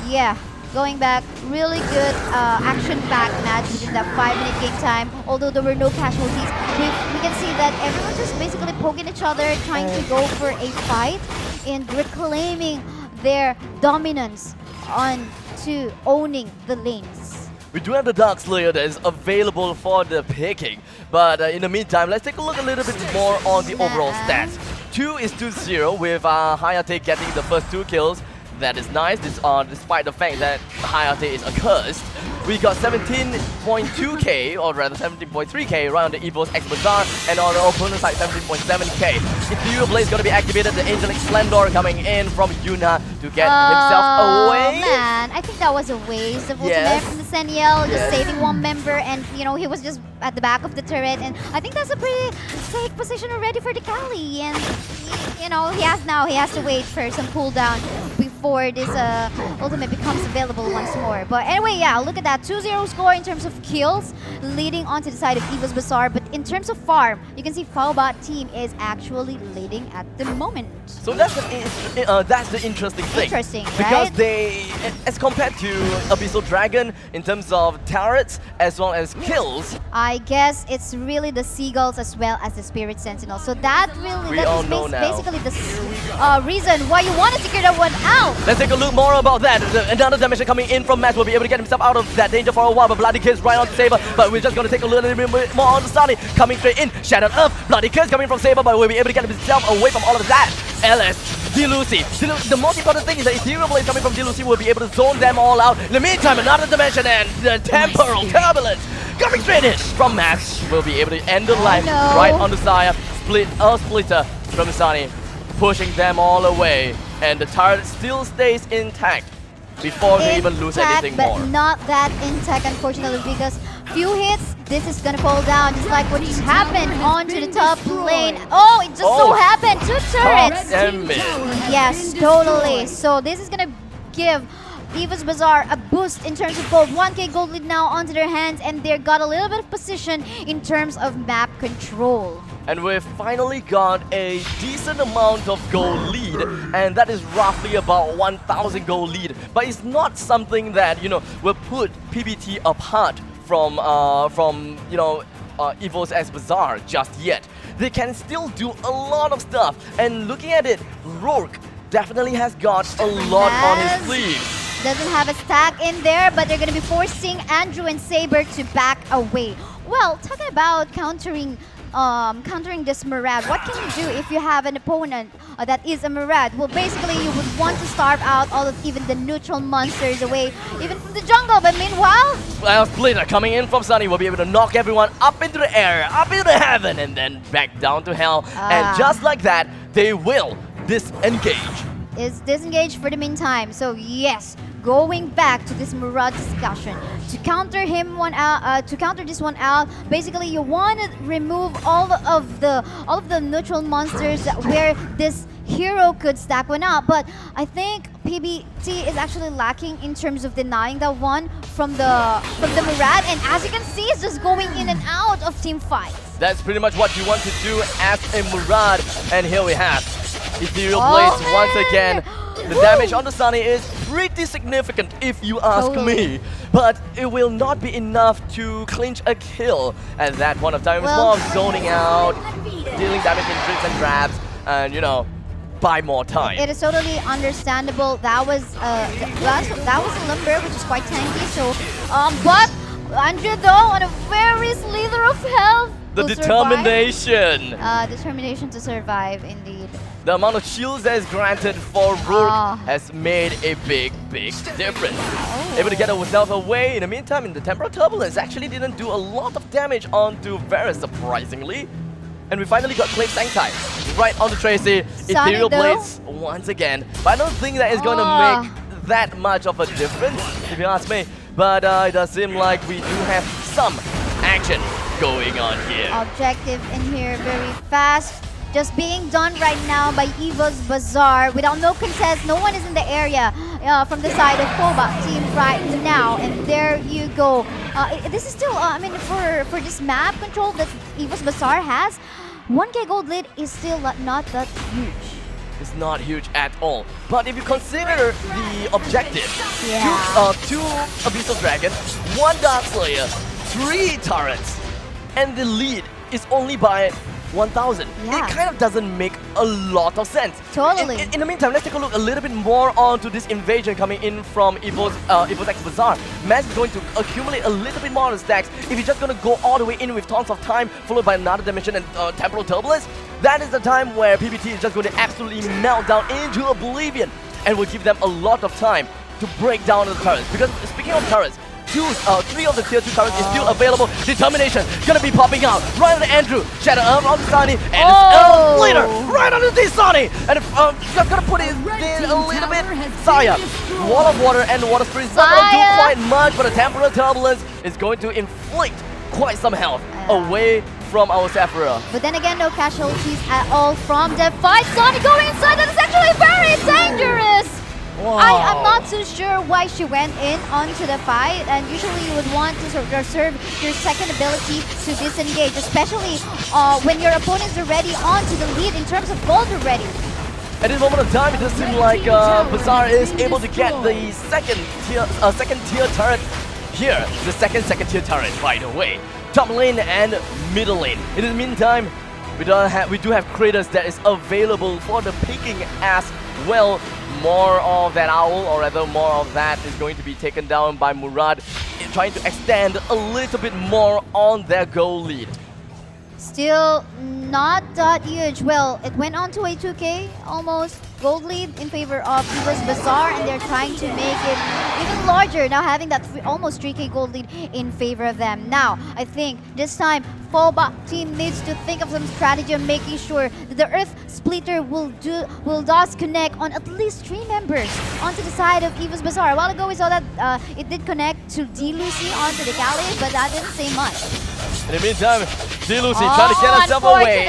Yeah. Going back, really good action-packed match within that 5-minute game time. Although there were no casualties, we can see that everyone just basically poking each other, trying to go for a fight and reclaiming their dominance on to owning the lanes. We do have the Dark Slayer that is available for the picking, but in the meantime, let's take a look a little bit more on the overall stats. 2-0 with Hayate getting the first 2 kills. That is nice, despite the fact that Hayate is accursed. We got 17.2k, or rather 17.3k right on the EVOSxBazaar, and on the opponent side 17.7k. Ethereal Blade is going to be activated, the Angelic Splendor coming in from Yuna to get himself away. Oh man, I think that was a waste of ultimate from the Seniel, just saving one member, and you know, he was just at the back of the turret, and I think that's a pretty safe position already for the Kali, and you know, he has to wait for some cooldown before this ultimate becomes available once more. But anyway, yeah, look at that 2-0 score in terms of kills, leading onto the side of EVOSxBazaar. But in terms of farm, you can see FSL team is actually leading at the moment. So that's the interesting thing. Interesting, right? Because they, as compared to Abyssal Dragon, in terms of turrets as well as kills, I guess it's really the Seagulls as well as the Spirit Sentinel. So that really basically the reason why you want to secure that one out. Let's take a look more about that. Another dimension coming in from Matt will be able to get himself out of that danger for a while, but Bloody Kiss right on to Saber, but we're just going to take a little bit more on the Sunny, coming straight in. Shattered Earth, Bloody Kiss coming from Saber, but we'll be able to get himself away from all of that. LS, Dilucy. The most important thing is that Ethereal Blade coming from Dilucy will be able to zone them all out. In the meantime, another dimension and the Temporal Turbulence coming straight in from Max will be able to end the life right on the side. Splitter from Sunny, pushing them all away, and the turret still stays intact before they even lose anything more. But not that intact, unfortunately, because few hits, this is gonna fall down, just like what just happened onto the top lane. Oh, it just so happened, 2 turrets. Yes, totally. So this is gonna give EVOSxBazaar a boost in terms of gold. 1k gold lead now onto their hands, and they got a little bit of position in terms of map control. And we've finally got a decent amount of gold lead, and that is roughly about 1,000 gold lead. But it's not something that, you know, will put PBT apart from EVOSxBazaar just yet. They can still do a lot of stuff, and looking at it, Rourke definitely has got a lot on his sleeve. Doesn't have a stack in there, but they're going to be forcing Andrew and Saber to back away. Well, talking about countering this Murad, what can you do if you have an opponent that is a Murad? Well, basically, you would want to starve out all of even the neutral monsters away, even from the jungle. But meanwhile, Splitter coming in from Sunny will be able to knock everyone up into the air, up into heaven, and then back down to hell. And just like that, they will disengage. Is disengaged for the meantime. So yes, going back to this Murad discussion to counter him to counter this one out. Basically, you want to remove all of the neutral monsters where this hero could stack one out, but I think PBT is actually lacking in terms of denying that one from the Murad, and as you can see, it's just going in and out of team fights. That's pretty much what you want to do as a Murad, and here we have Ethereal Blades once again. The damage on the Sunny is pretty significant if you ask me, but it will not be enough to clinch a kill at that point of time. It's more of zoning out, dealing damage in drips and drabs, and you know, buy more time. It is totally understandable. That was a Limber, which is quite tanky. So, but Andrea though on a very slither of health. The determination. Determination to survive, indeed. The amount of shields that is granted for Rourke has made a big difference. Able to get himself away. In the meantime, in the Temporal Turbulence actually didn't do a lot of damage onto Varus, surprisingly. And we finally got Clave Sanctite right onto Tracy. Ethereal Blades once again. But I don't think that is going to make that much of a difference, if you ask me. But it does seem like we do have some action going on here. Objective in here very fast. Just being done right now by EVOSxBazaar without no contest. No one is in the area from the side of FOBA team right now. And there you go. This is still, I mean, for this map control that EVOSxBazaar has, 1k gold lead is still not that huge. It's not huge at all. But if you consider the objective, two Abyssal Dragon, 1 Dark Slayer, 3 turrets, and the lead is only by 1,000. It kind of doesn't make a lot of sense. Totally. In the meantime, let's take a look a little bit more onto this invasion coming in from EVOSxBazaar. Mass is going to accumulate a little bit more on the stacks. If he's just going to go all the way in with tons of time, followed by another dimension and Temporal Turbulence, that is the time where PBT is just going to absolutely melt down into oblivion and will give them a lot of time to break down the turrets. Because speaking of turrets, 3 of the tier 2 turrets is still available. Determination gonna be popping out right on the Andrew. Shadow on the Sunny, and later right on the Sunny. And just gonna put it in a little bit. Saya, Wall of Water and Water Spirit is not gonna do quite much, but the Temporal Turbulence is going to inflict quite some health away from our Sephira. But then again, no casualties at all from the fight. Sunny going inside, that is actually very dangerous. Wow. I'm not too sure why she went in onto the fight, and usually you would want to sort of reserve your second ability to disengage, especially when your opponent is already onto the lead in terms of gold already. At this moment of time, it does seem like Bazaar is able to get the second tier turret here. The second tier turret, by the way. Top lane and middle lane. In the meantime, we do have Kratos that is available for the picking as well. More of that owl, or rather more of that is going to be taken down by Murad, trying to extend a little bit more on their goal lead. Still not that huge. Well, it went on to a 2k almost gold lead in favor of EVOSxBazaar, and they're trying to make it even larger, now having that almost 3k gold lead in favor of them. Now, I think this time, FOBA team needs to think of some strategy on making sure that the Earth Splitter will thus connect on at least 3 members onto the side of EVOSxBazaar. A while ago, we saw that it did connect to D-Lucy onto the Kali, but that didn't say much. In the meantime, D-Lucy trying to get herself away.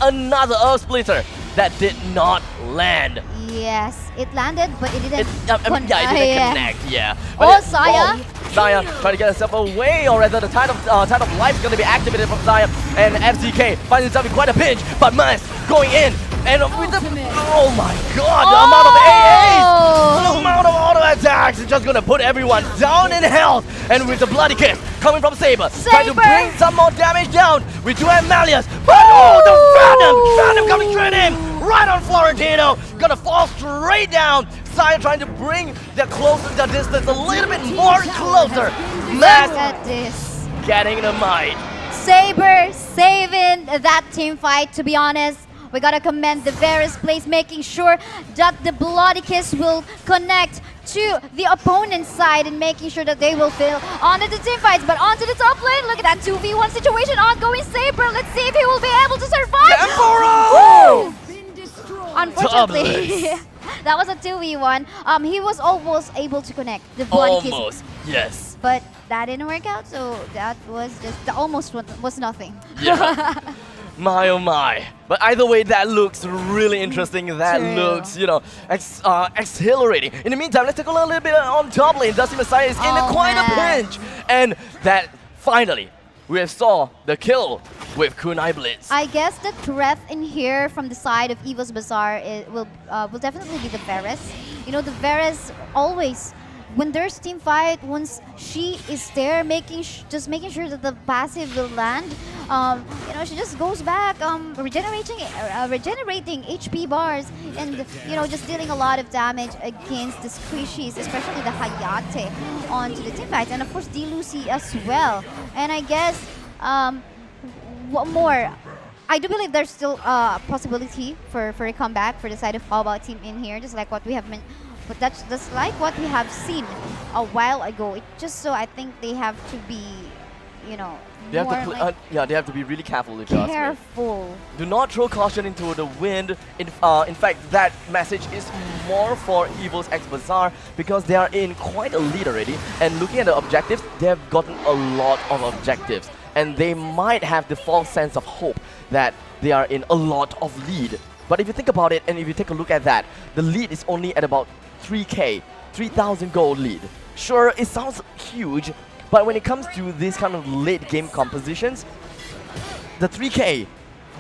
Another Earth Splitter that did not land. Yes, it landed, but it didn't. It didn't connect. Yeah. But Saya. Saya trying to get herself away, or rather the tide of life is going to be activated from Saya, and FZK finds himself in quite a pinch. But Mas going in, and with the oh my god, the amount of AAs, the amount of auto attacks is just going to put everyone down in health. And with the bloody kiss coming from Saber, trying to bring some more damage down. We do have Malleus, but the Phantom coming straight in. Right on Florentino, gonna fall straight down. Saya trying to bring the distance a little bit more closer. Mass getting the might. Saber saving that team fight, to be honest. We gotta commend the Varus plays, making sure that the Bloody Kiss will connect to the opponent's side and making sure that they will fail onto the team fights. But onto the top lane, look at that 2v1 situation ongoing. Saber, let's see if he will be able to survive. Temporal! Unfortunately, That was a 2v1. He was almost able to connect the one kiss, Almost, yes. but that didn't work out. So that was just the almost was nothing. Yeah. My oh my. But either way, that looks really interesting. That True. looks, you know, exhilarating. In the meantime, let's take a little bit on top lane. Dusty Messiah is in quite a pinch. And that finally, we saw the kill with Kunai Blitz. I guess the threat in here from the side of EVOSxBazaar will definitely be the Varus. You know, the Varus always, when there's team fight, once she is there, just making sure that the passive will land. You know, she just goes back, regenerating HP bars, and you know, just dealing a lot of damage against the squishies, especially the Hayate onto the team fight, and of course Lucy as well. And I guess what more? I do believe there's still a possibility for a comeback for the side of Fallout team in here, just like what we have mentioned. But that's like what we have seen a while ago. It just so I think they have to be, you know, They have more to like yeah, they have to be really careful if you ask me. careful. Do not throw caution into the wind. In fact, that message is more for EVOSxBazaar because they are in quite a lead already. And looking at the objectives, they have gotten a lot of objectives. And they might have the false sense of hope that they are in a lot of lead. But if you think about it, and if you take a look at that, the lead is only at about 3K, 3,000 gold lead. Sure, it sounds huge, but when it comes to these kind of late game compositions, the 3K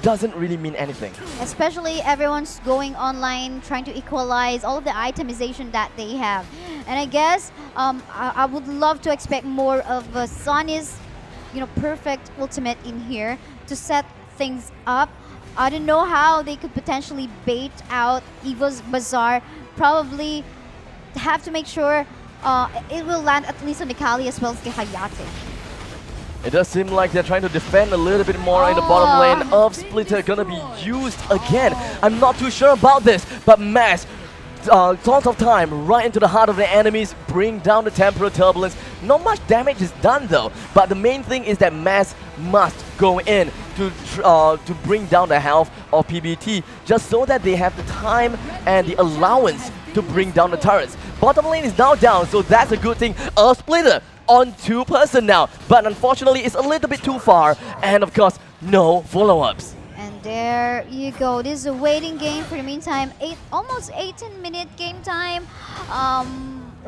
doesn't really mean anything. Especially everyone's going online, trying to equalize all of the itemization that they have. And I guess I would love to expect more of Sonny's, you know, perfect ultimate in here to set things up. I don't know how they could potentially bait out EVOSxBazaar. Probably have to make sure it will land at least on the Kali as well as the Hayate. It does seem like they're trying to defend a little bit more in the bottom lane. Of Splitter gonna be used again. I'm not too sure about this, but Mass, tons of time right into the heart of the enemies, bring down the temporal turbulence. Not much damage is done though, but the main thing is that Mass must go in to bring down the health of PBT, just so that they have the time and the allowance to bring down the turrets. Bottom lane is now down, so that's a good thing. A Splitter on 2-person now, but unfortunately it's a little bit too far, and of course, no follow-ups. And there you go. This is a waiting game for the meantime. Almost 18-minute game time.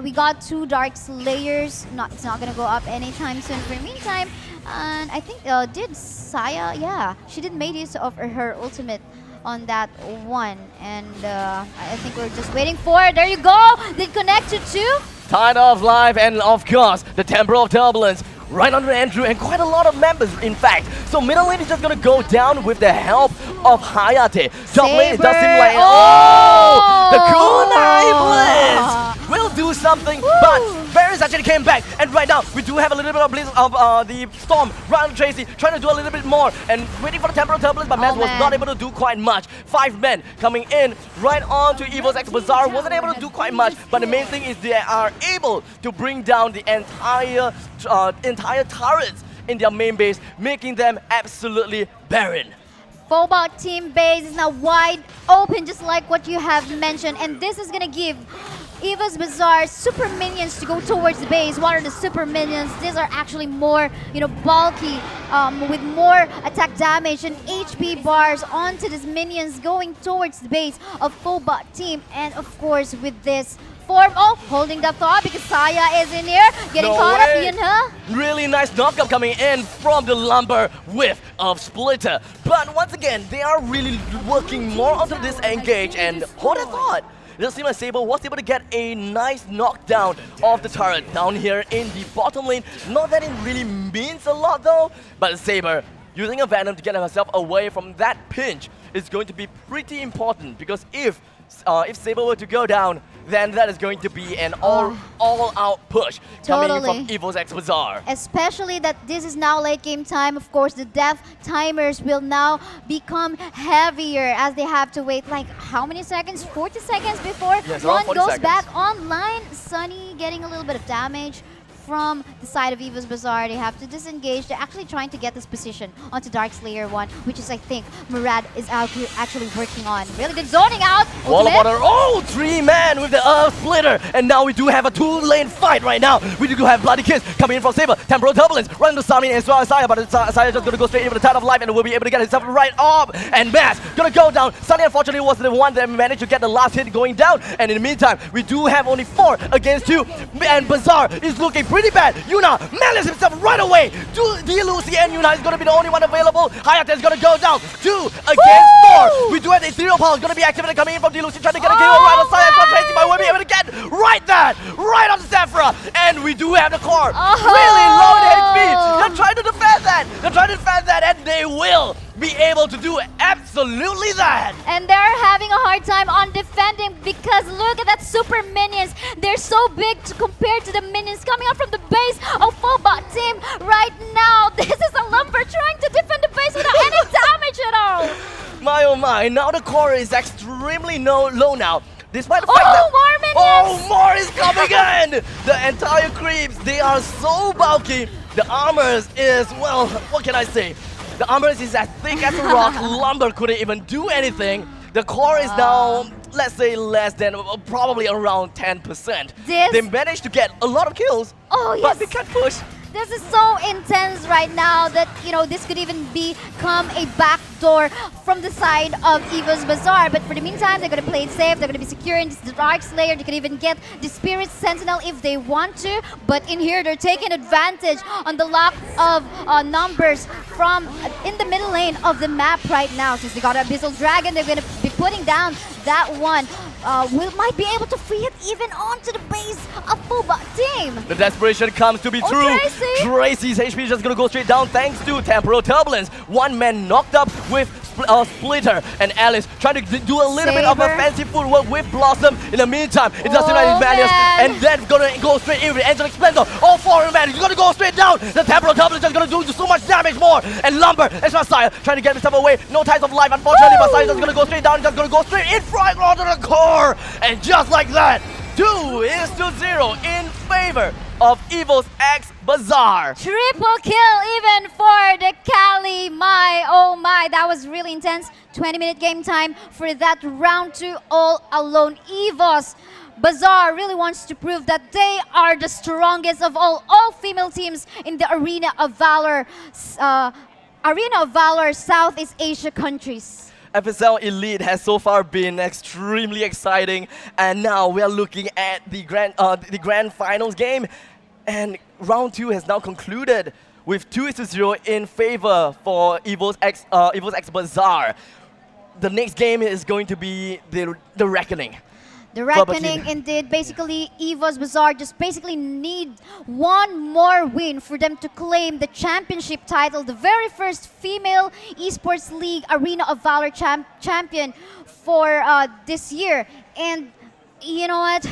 We got 2 Dark Slayers. It's not gonna go up anytime soon for the meantime. And I think did Saya? Yeah, she did make use of her ultimate on that one. And I think we're just waiting for it. There you go. Did connect to 2. Tide of Life, and of course, the Temporal of Turbulence right under Andrew, and quite a lot of members, in fact. So middle lane is just gonna go down with the help of Hayate. Top lane, it does seem like, the Kunai Blitz will do something, but Varus actually came back, and right now we do have a little bit of Blitz of the Storm right on Tracy, trying to do a little bit more, and waiting for the Temporal Turbulence, but Matt was not able to do quite much. 5 men coming in right on to EVOSxBazaar, wasn't able to do quite much, but the main thing is they are able to bring down the entire turrets in their main base, making them absolutely barren. Phobot team base is now wide open, just like what you have mentioned, and this is gonna give EVOSxBazaar super minions to go towards the base. What are the super minions? These are actually more, you know, bulky, with more attack damage and HP bars onto these minions going towards the base of Phobot team, and of course with this form, holding the thought because Saya is in here, getting caught up, you know? Really nice knockup coming in from the lumber whiff of Splitter. But once again, they are really working more onto this engage, and hold that thought. It does seem like Saber was able to get a nice knockdown of the turret down here in the bottom lane. Not that it really means a lot though, but Saber using a Venom to get herself away from that pinch is going to be pretty important, because if Saber were to go down, then that is going to be an all-out push coming from EVOSxBazaar. Especially that this is now late game time. Of course, the death timers will now become heavier as they have to wait like how many seconds? 40 seconds before one goes back online. Sunny getting a little bit of damage from the side of EVOSxBazaar. They have to disengage. They're actually trying to get this position onto Dark Slayer 1, which is, I think, Murad is actually working on. Really good zoning out. Wall of Water. Oh, 3-man with the Earth Splitter. And now we do have a 2-lane fight right now. We do have Bloody Kiss coming in from Saber. Temporal Turbulence running to Sami as well as Saya, but Saya just gonna go straight into the Tide of Life and will be able to get himself right up. And Mass gonna go down. Sunny unfortunately was the one that managed to get the last hit going down. And in the meantime, we do have only 4 against 2. And Bazaar is looking pretty bad. Yuna manages himself right away. Lucy and Yuna is gonna be the only one available. Hayate is gonna go down. 2 against 4. We do have the Ethereal Pulse gonna be activated coming in from Lucy, trying to get a kill right on Saya from Tracy, but we'll be able to get right on Zephyra. And we do have the core really low in HP. They're trying to defend that. And they will be able to do absolutely that. And they're having a hard time on defending because look at that super minions. They're so big compared to the minions coming up from the base of Phobot team right now. This is a Lumber trying to defend the base without any damage at all. My oh my, now the core is extremely low now. Despite the fact that more minions! more is coming in! The entire creeps, they are so bulky. The armors is, well, what can I say? The armors is as thick as a rock. Lumber couldn't even do anything. The core is now, let's say, less than probably around 10%. They managed to get a lot of kills, but they can't push. This is so intense right now that, you know, this could even become a backdoor from the side of EVOSxBazaar. But for the meantime, they're going to play it safe. They're going to be securing the Dark Slayer. They can even get the Spirit Sentinel if they want to. But in here, they're taking advantage on the lack of numbers from in the middle lane of the map right now. Since they got an Abyssal Dragon, they're going to be putting down that one. Might be able to free it even onto the base of Phobot team. The desperation comes to be true. Tracy's HP is just gonna go straight down thanks to Temporal Turbulence. One man knocked up with Splitter, and Alice trying to do a little bit of offensive footwork with Blossom. In the meantime, it doesn't matter Manius, and then gonna go straight in with Angelic Splendor. All 4 man, he's gonna go straight down. The Temporal Turbulence is gonna do so much damage more. And Lumber, as Messiah, trying to get himself away. No ties of life, unfortunately. Messiah is just gonna go straight down, just gonna go straight in front onto the core. And just like that, 2-0 in favor of EVOSxBazaar. Triple kill even for the Cali. My, oh my, that was really intense. 20-minute game time for that round 2 all alone. EVOSxBazaar really wants to prove that they are the strongest of all female teams in the Arena of Valor Southeast Asia countries. FSL Elite has so far been extremely exciting, and now we are looking at the grand finals game, and round 2 has now concluded with 2-0 in favor for EVOSxBazaar. The next game is going to be the Reckoning. The Reckoning, indeed. Basically, EVOSxBazaar just basically need one more win for them to claim the championship title, the very first female esports league Arena of Valor champion for this year. And you know what?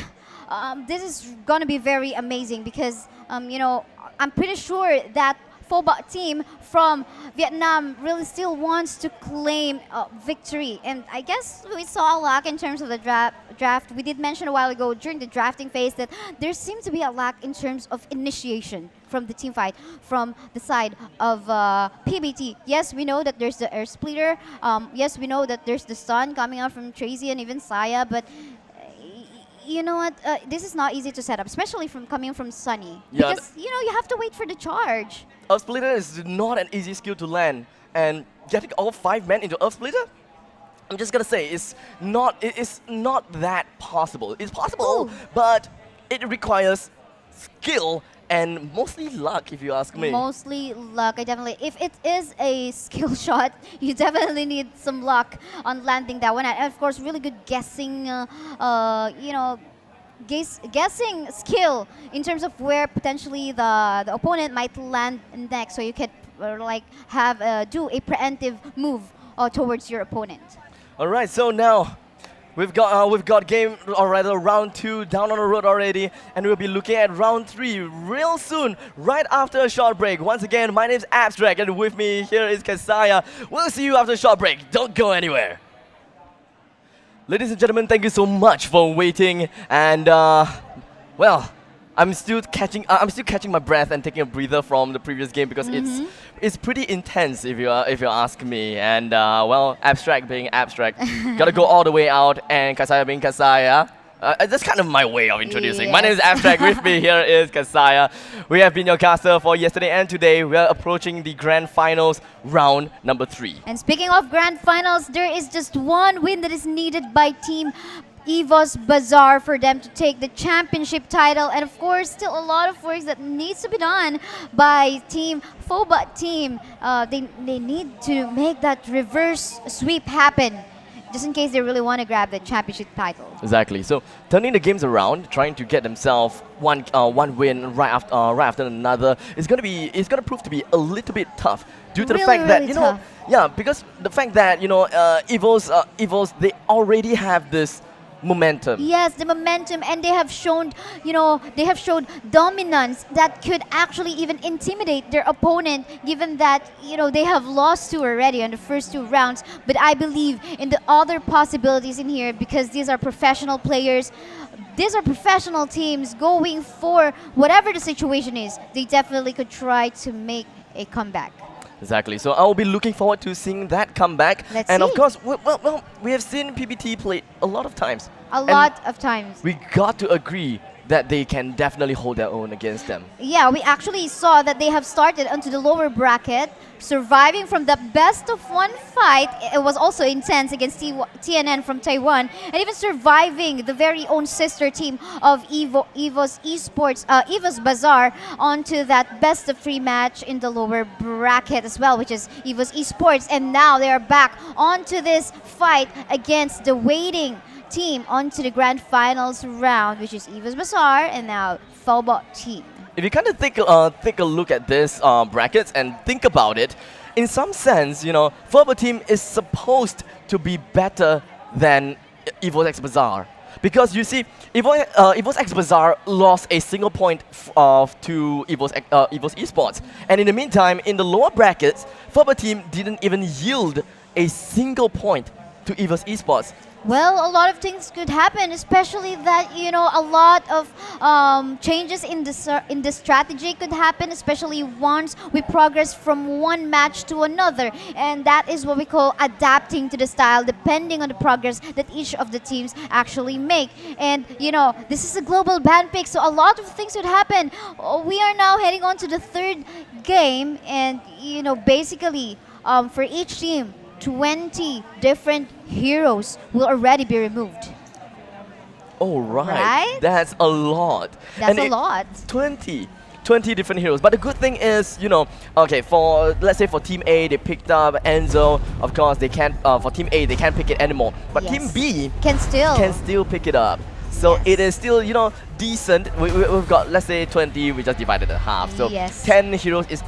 This is going to be very amazing because, you know, I'm pretty sure that Phobot team from Vietnam really still wants to claim victory. And I guess we saw a lack in terms of the draft. We did mention a while ago during the drafting phase that there seems to be a lack in terms of initiation from the team fight from the side of PBT. Yes, we know that there's the Air Splitter. Yes, we know that there's the Sun coming out from Tracy and even Saya. But you know what? This is not easy to set up, especially coming from Sunny. Yeah, because, you know, you have to wait for the charge. Earth Splitter is not an easy skill to land, and getting all 5 men into Earth Splitter, I'm just gonna say, it's not that possible. It's possible, but it requires skill and mostly luck, if you ask me. Mostly luck, if it is a skill shot, you definitely need some luck on landing that one. And of course, really good guessing, you know, guessing skill in terms of where potentially the opponent might land next, so you can like do a preemptive move towards your opponent. All right, so now we've got game already, round 2 down on the road already, and we'll be looking at round 3 real soon, right after a short break. Once again, my name is Abstract, and with me here is Kasaya. We'll see you after a short break. Don't go anywhere. Ladies and gentlemen, thank you so much for waiting, and well, I'm still catching my breath and taking a breather from the previous game because it's pretty intense if you ask me. And well, abstract being abstract, gotta go all the way out, and Kasaya being Kasaya. That's kind of my way of introducing. My name is Abstract. With me here is Kasaya. We have been your caster for yesterday and today. We are approaching the grand finals, round number 3. And speaking of grand finals, there is just one win that is needed by Team EVOSxBazaar for them to take the championship title, and of course still a lot of work that needs to be done by Team FOBA team. They need to make that reverse sweep happen just in case they really want to grab the championship title. Exactly. So turning the games around, trying to get themselves one win right after another, is gonna prove to be a little bit tough due to the fact that because the fact that EVOS they already have this momentum. Yes, the momentum, and they have shown, dominance that could actually even intimidate their opponent, given that, they have lost 2 already on the first 2 rounds. But I believe in the other possibilities in here because these are professional players. These are professional teams going for whatever the situation is. They definitely could try to make a comeback. Exactly. So I'll be looking forward to seeing that comeback. Let's and see. Of course, well, we have seen PBT play a lot of times. A lot of times. We got to agree that they can definitely hold their own against them. Yeah, we actually saw that they have started onto the lower bracket, surviving from the best-of-1 fight. It was also intense against TNN from Taiwan, and even surviving the very own sister team of EVOSxBazaar onto that best-of-3 match in the lower bracket as well, which is EVOSxBazaar. And now they are back onto this fight against the waiting team onto the grand finals round, which is EVOSxBazaar and now FOBA team. If you kind of take a look at this brackets and think about it, in some sense, FOBA team is supposed to be better than EVOSxBazaar. Because you see, EVOSxBazaar lost a single point to EVOSxBazaar. And in the meantime, in the lower brackets, FOBA team didn't even yield a single point to EVOSxBazaar. Well, a lot of things could happen, especially that, a lot of changes in the strategy could happen, especially once we progress from one match to another. And that is what we call adapting to the style, depending on the progress that each of the teams actually make. And, this is a global ban pick, so a lot of things would happen. We are now heading on to the 3rd game, and, basically, for each team, 20 different heroes will already be removed. Oh, Right? That's a lot. That's a lot. 20 different heroes. But the good thing is, okay, let's say for Team A, they picked up Enzo. Of course, they can't, for Team A, they can't pick it anymore. But Yes. Team B Can still pick it up. So Yes. it is still, decent. We've got, let's say, 20. We just divided it half. So Yes. 10 heroes is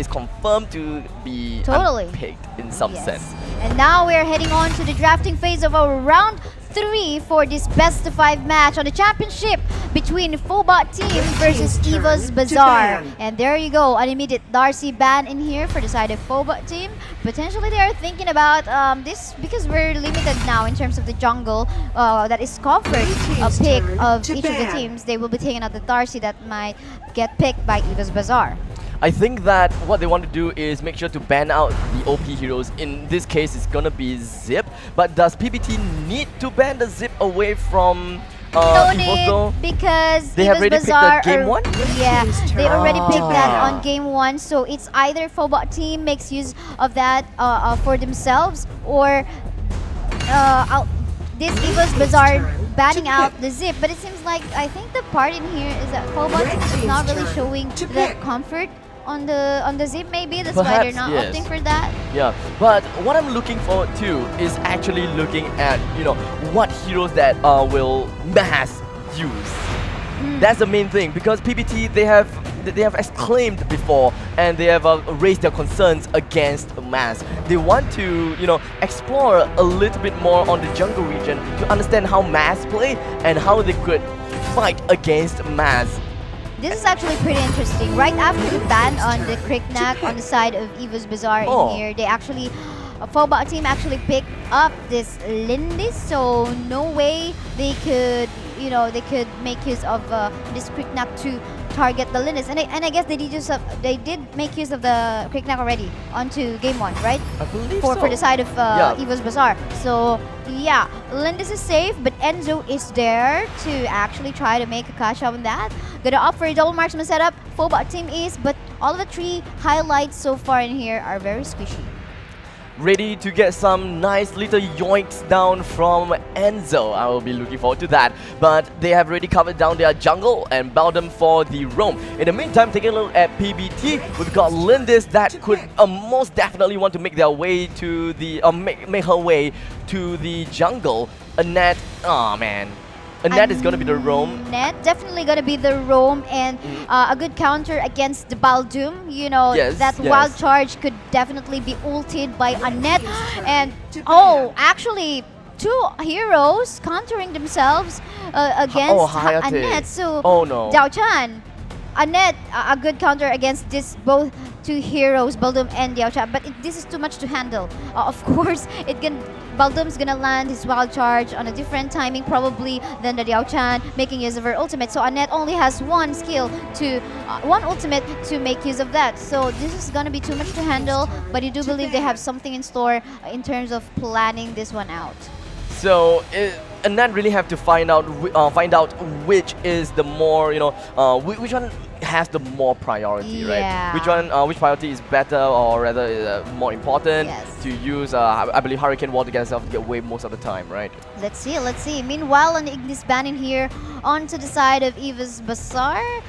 confirmed to be Totally. unpicked in some Yes. sense. And now we're heading on to the drafting phase of our round 3 for this best-of-5 match on the championship between FOBA team versus EVOSxBazaar. And there you go, an immediate Darcy ban in here for the side of FOBA team. Potentially they are thinking about this because we're limited now in terms of the jungle that is covered a pick of each of the teams. They will be taking out the Darcy that might get picked by EVOSxBazaar. I think that what they want to do is make sure to ban out the OP heroes. In this case, it's gonna be Zip. But does PBT need to ban the Zip away from No EVOS though? need, because They have already picked EVOSxBazaar the game 1? Yeah, they already picked that Ah. on game 1. So it's either FOBA team makes use of that for themselves, or this EVOSxBazaar banning out the Zip. But it seems like, I think the part in here is that FOBA team is not really showing that comfort on the Zip. Maybe that's why they're Perhaps, not yes. opting for that. Yeah, but what I'm looking forward to is actually looking at, what heroes that will mass use. That's the main thing, because PBT, they have exclaimed before, and they have raised their concerns against mass. They want to, explore a little bit more on the jungle region to understand how mass play and how they could fight against mass. This is actually pretty interesting. Right after the ban on the Cricknack on the side of EVOSxBazaar in here, they actually, FOBA team actually picked up this Lindis, so no way they could they could make use of this quick knock to target the Lindis. And I guess they did make use of the quick knock already onto game 1, right? I believe For so. the side of Yeah. EVOSxBazaar. So yeah, Lindis is safe, but Enzo is there to actually try to make a catch up on that. Gonna opt for a double marksman setup. Phobot team is, but all of the 3 highlights so far in here are very squishy. Ready to get some nice little yoinks down from Enzo. I will be looking forward to that. But they have already covered down their jungle and bound them for the roam. In the meantime, taking a look at PBT, we've got Lindis that could most definitely want to make their way to the make her way to the jungle. Annette, oh man. Annette is gonna be the roam. Annette definitely gonna be the roam, and a good counter against the Baldoom. Yes, that yes. wild charge could definitely be ulted by Annette. And actually, 2 heroes countering themselves against Hayate. Annette. So Oh no. Zhao Chan, Annette, a good counter against this both 2 heroes, Baldoom and Diao Chan. But this is too much to handle. Of course, Baldoom's gonna land his wild charge on a different timing probably than the Diao Chan, making use of her ultimate. So Annette only has one ultimate to make use of that. So this is gonna be too much to handle, but you do believe they have something in store in terms of planning this one out. So Annette really have to find out which is the more which one has the more priority, Yeah. right? Which priority is better, or rather more important Yes. to use? I believe Hurricane Wall to get yourself to get away most of the time, right? Let's see. Meanwhile, on Ignis ban in here, onto the side of EVOSxBazaar.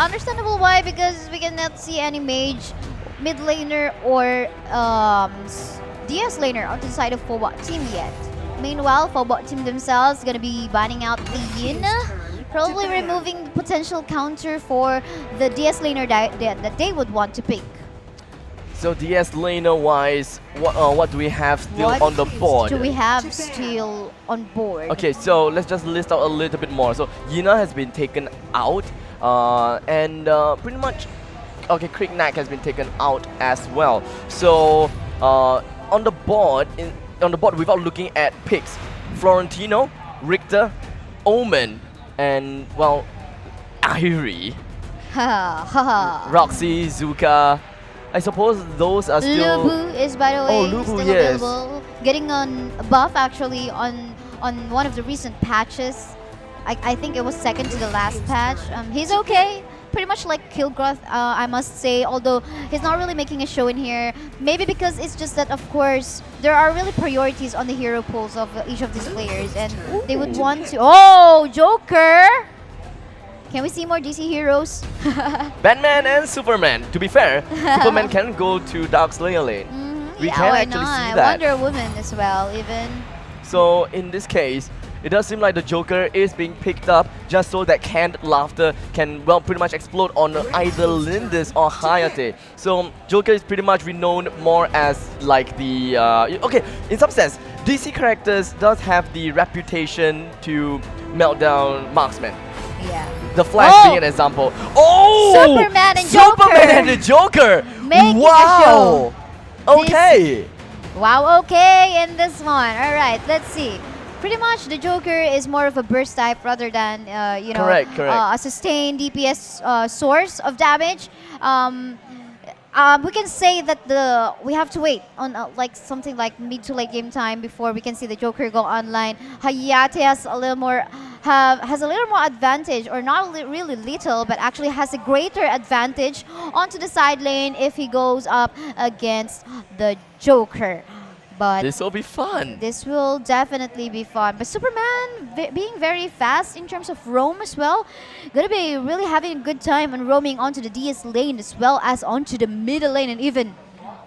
Understandable why, because we cannot see any mage, mid laner, or DS laner onto the side of Phobot team yet. Meanwhile, Phobot team themselves gonna be banning out the Yin, probably removing the potential counter for the DS laner that they would want to pick. So DS laner wise, what do we have still What on the board? do we have still on board? Okay, so let's just list out a little bit more. So Yina has been taken out, and pretty much, okay, Krignak has been taken out as well. So on the board, without looking at picks, Florentino, Richter, Omen, and well, Irie, Roxy, Zuka. I suppose those are still. Lubu is, by the way, Lubu, still yes. available. Getting on a buff actually on one of the recent patches. I think it was second to the last patch. He's okay. Pretty much like Kilgroth, I must say, although he's not really making a show in here. Maybe because it's just that, of course, there are really priorities on the hero pools of each of these players, and they would want to... Oh, Joker! Can we see more DC heroes? Batman and Superman. To be fair, Superman can go to Dark Slayer lane. We yeah, can why actually not? see that. Wonder Woman as well, even. So in this case, it does seem like the Joker is being picked up just so that canned laughter can, well, pretty much explode on either Lindis or Hayate. So Joker is pretty much renowned more as like the okay, in some sense, DC characters does have the reputation to melt down marksmen. Yeah. The Flash being an example. Oh! Superman and Joker! Superman and the Joker! Making a wow! show. Okay! Wow, okay in this one. Alright, let's see. Pretty much the Joker is more of a burst type rather than, Correct. a sustained DPS source of damage. We can say that we have to wait on like something like mid to late game time before we can see the Joker go online. Hayate has a little more advantage, or not really little, but actually has a greater advantage onto the side lane if he goes up against the Joker. But This will be fun. this will definitely be fun. But Superman being very fast in terms of roam as well, gonna be really having a good time on roaming onto the DS lane as well as onto the middle lane and even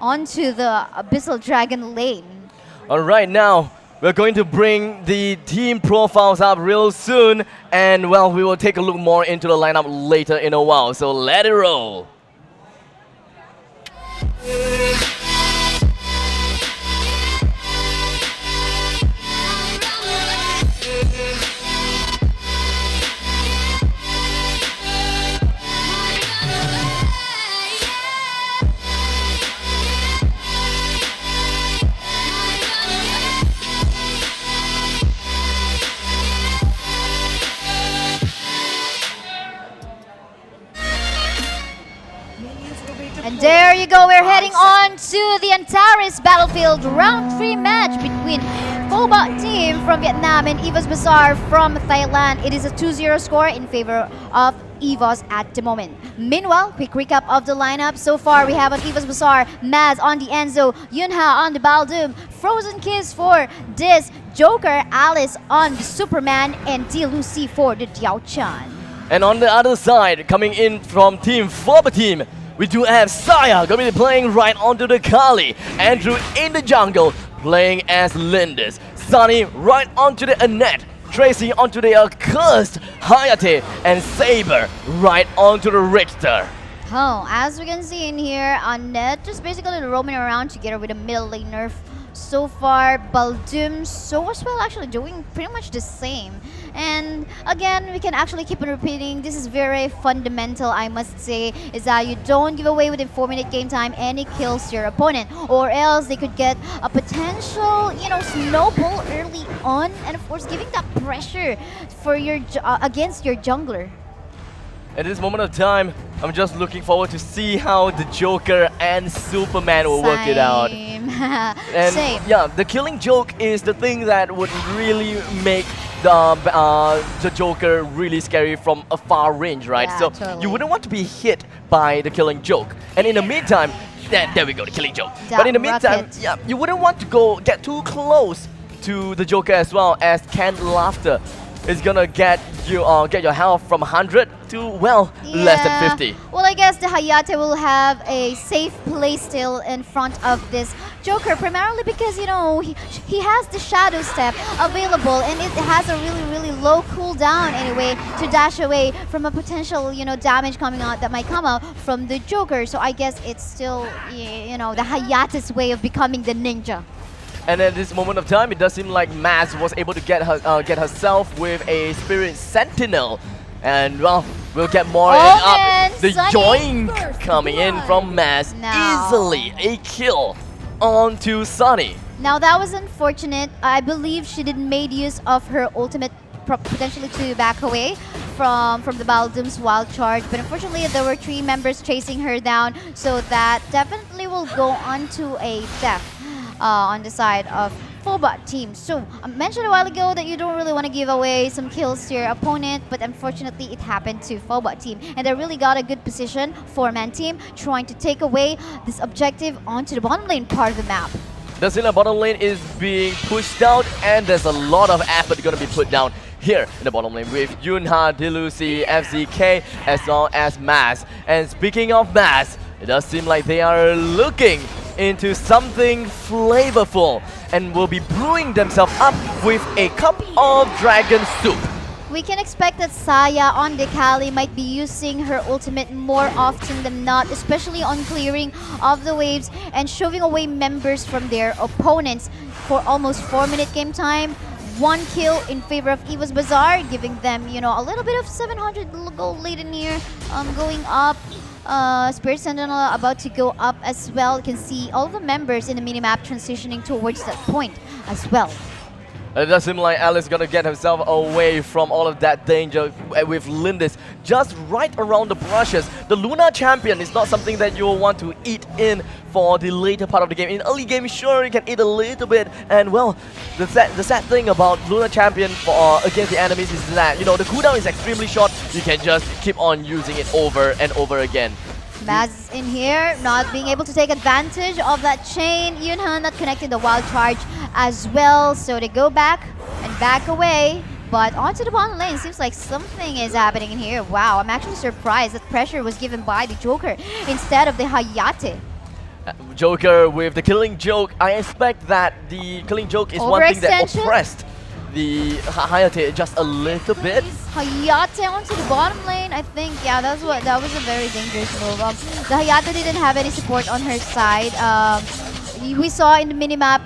onto the Abyssal Dragon lane. Alright, now we're going to bring the team profiles up real soon, and well, we will take a look more into the lineup later in a while. So let it roll. to the Antares Battlefield round 3 match between Phobot team from Vietnam and EVOSxBazaar from Thailand. It is a 2-0 score in favor of EVOS at the moment. Meanwhile, quick recap of the lineup. So far, we have on EVOSxBazaar, Maz on the Enzo, Yunha on the Baldum, Frozen Kiss for this, Joker, Alice on the Superman, and D. Lucy for the Diao Chan. And on the other side, coming in from Team Phobot team, we do have Saya going to be playing right onto the Kali, Andrew in the jungle playing as Lindis, Sunny right onto the Annette, Tracy onto the accursed Hayate, and Saber right onto the Richter. Oh, as we can see in here, Annette just basically roaming around together with a middle laner. So far, Baldum so as well actually doing pretty much the same. And again, we can actually keep on repeating, this is very fundamental, I must say, is that you don't give away within 4-minute game time any kills to your opponent, or else they could get a potential, snowball early on, and of course giving that pressure for your against your jungler. At this moment of time, I'm just looking forward to see how the Joker and Superman will work it out. And Same. yeah, the killing joke is the thing that would really make the Joker really scary from a far range, right? Yeah, so totally. you wouldn't want to be hit by the killing joke. And in the meantime, there we go, the killing joke. That but in the meantime, rocket. yeah, you wouldn't want to get too close to the Joker as well, as canned laughter is gonna get your health from 100 to, well, less than 50. Well, I guess the Hayate will have a safe place still in front of this Joker, primarily because, he has the Shadow Step available, and it has a really, really low cooldown anyway to dash away from a potential, damage coming out that might come out from the Joker. So I guess it's still, the Hayate's way of becoming the ninja. And at this moment of time, it does seem like Maz was able to get herself with a Spirit Sentinel. And, well, we'll get more up. The Yoink coming in from Maz. Now. Easily a kill onto Sunny. Now that was unfortunate. I believe she didn't made use of her ultimate potentially to back away from the Baldum's wild charge, but unfortunately there were 3 members chasing her down, so that definitely will go on to a death on the side of Phobot team. So I mentioned a while ago that you don't really want to give away some kills to your opponent, but unfortunately it happened to Phobot team, and they really got a good position, 4-man team, trying to take away this objective onto the bottom lane part of the map. The Zilla bottom lane is being pushed out, and there's a lot of effort going to be put down here in the bottom lane with Yunha, Dilusi, FZK, as well as Maz. And speaking of Maz, it does seem like they are looking into something flavorful and will be brewing themselves up with a cup of dragon soup. We can expect that Saya on the Kali might be using her ultimate more often than not, especially on clearing of the waves and shoving away members from their opponents for almost 4-minute game time. 1 kill in favor of EVOSxBazaar, giving them, a little bit of 700 gold laden here, going up. Spirit Sentinel about to go up as well. You can see all the members in the minimap transitioning towards that point as well. It does seem like Alice gonna get herself away from all of that danger with Lindis just right around the brushes. The Luna Champion is not something that you'll want to eat in for the later part of the game. In early game, sure, you can eat a little bit, and well, the sad thing about Luna Champion for against the enemies is that, the cooldown is extremely short. You can just keep on using it over and over again. Maz in here, not being able to take advantage of that chain. Yunha not connecting the wild charge as well, so they go back and back away. But onto the bottom lane, seems like something is happening in here. Wow, I'm actually surprised that pressure was given by the Joker instead of the Hayate. Joker with the killing joke. I expect that the killing joke is one thing that oppressed the Hayate just a little bit. Hayate onto the bottom lane, I think, yeah, that was a very dangerous move. The Hayate didn't have any support on her side. We saw in the minimap,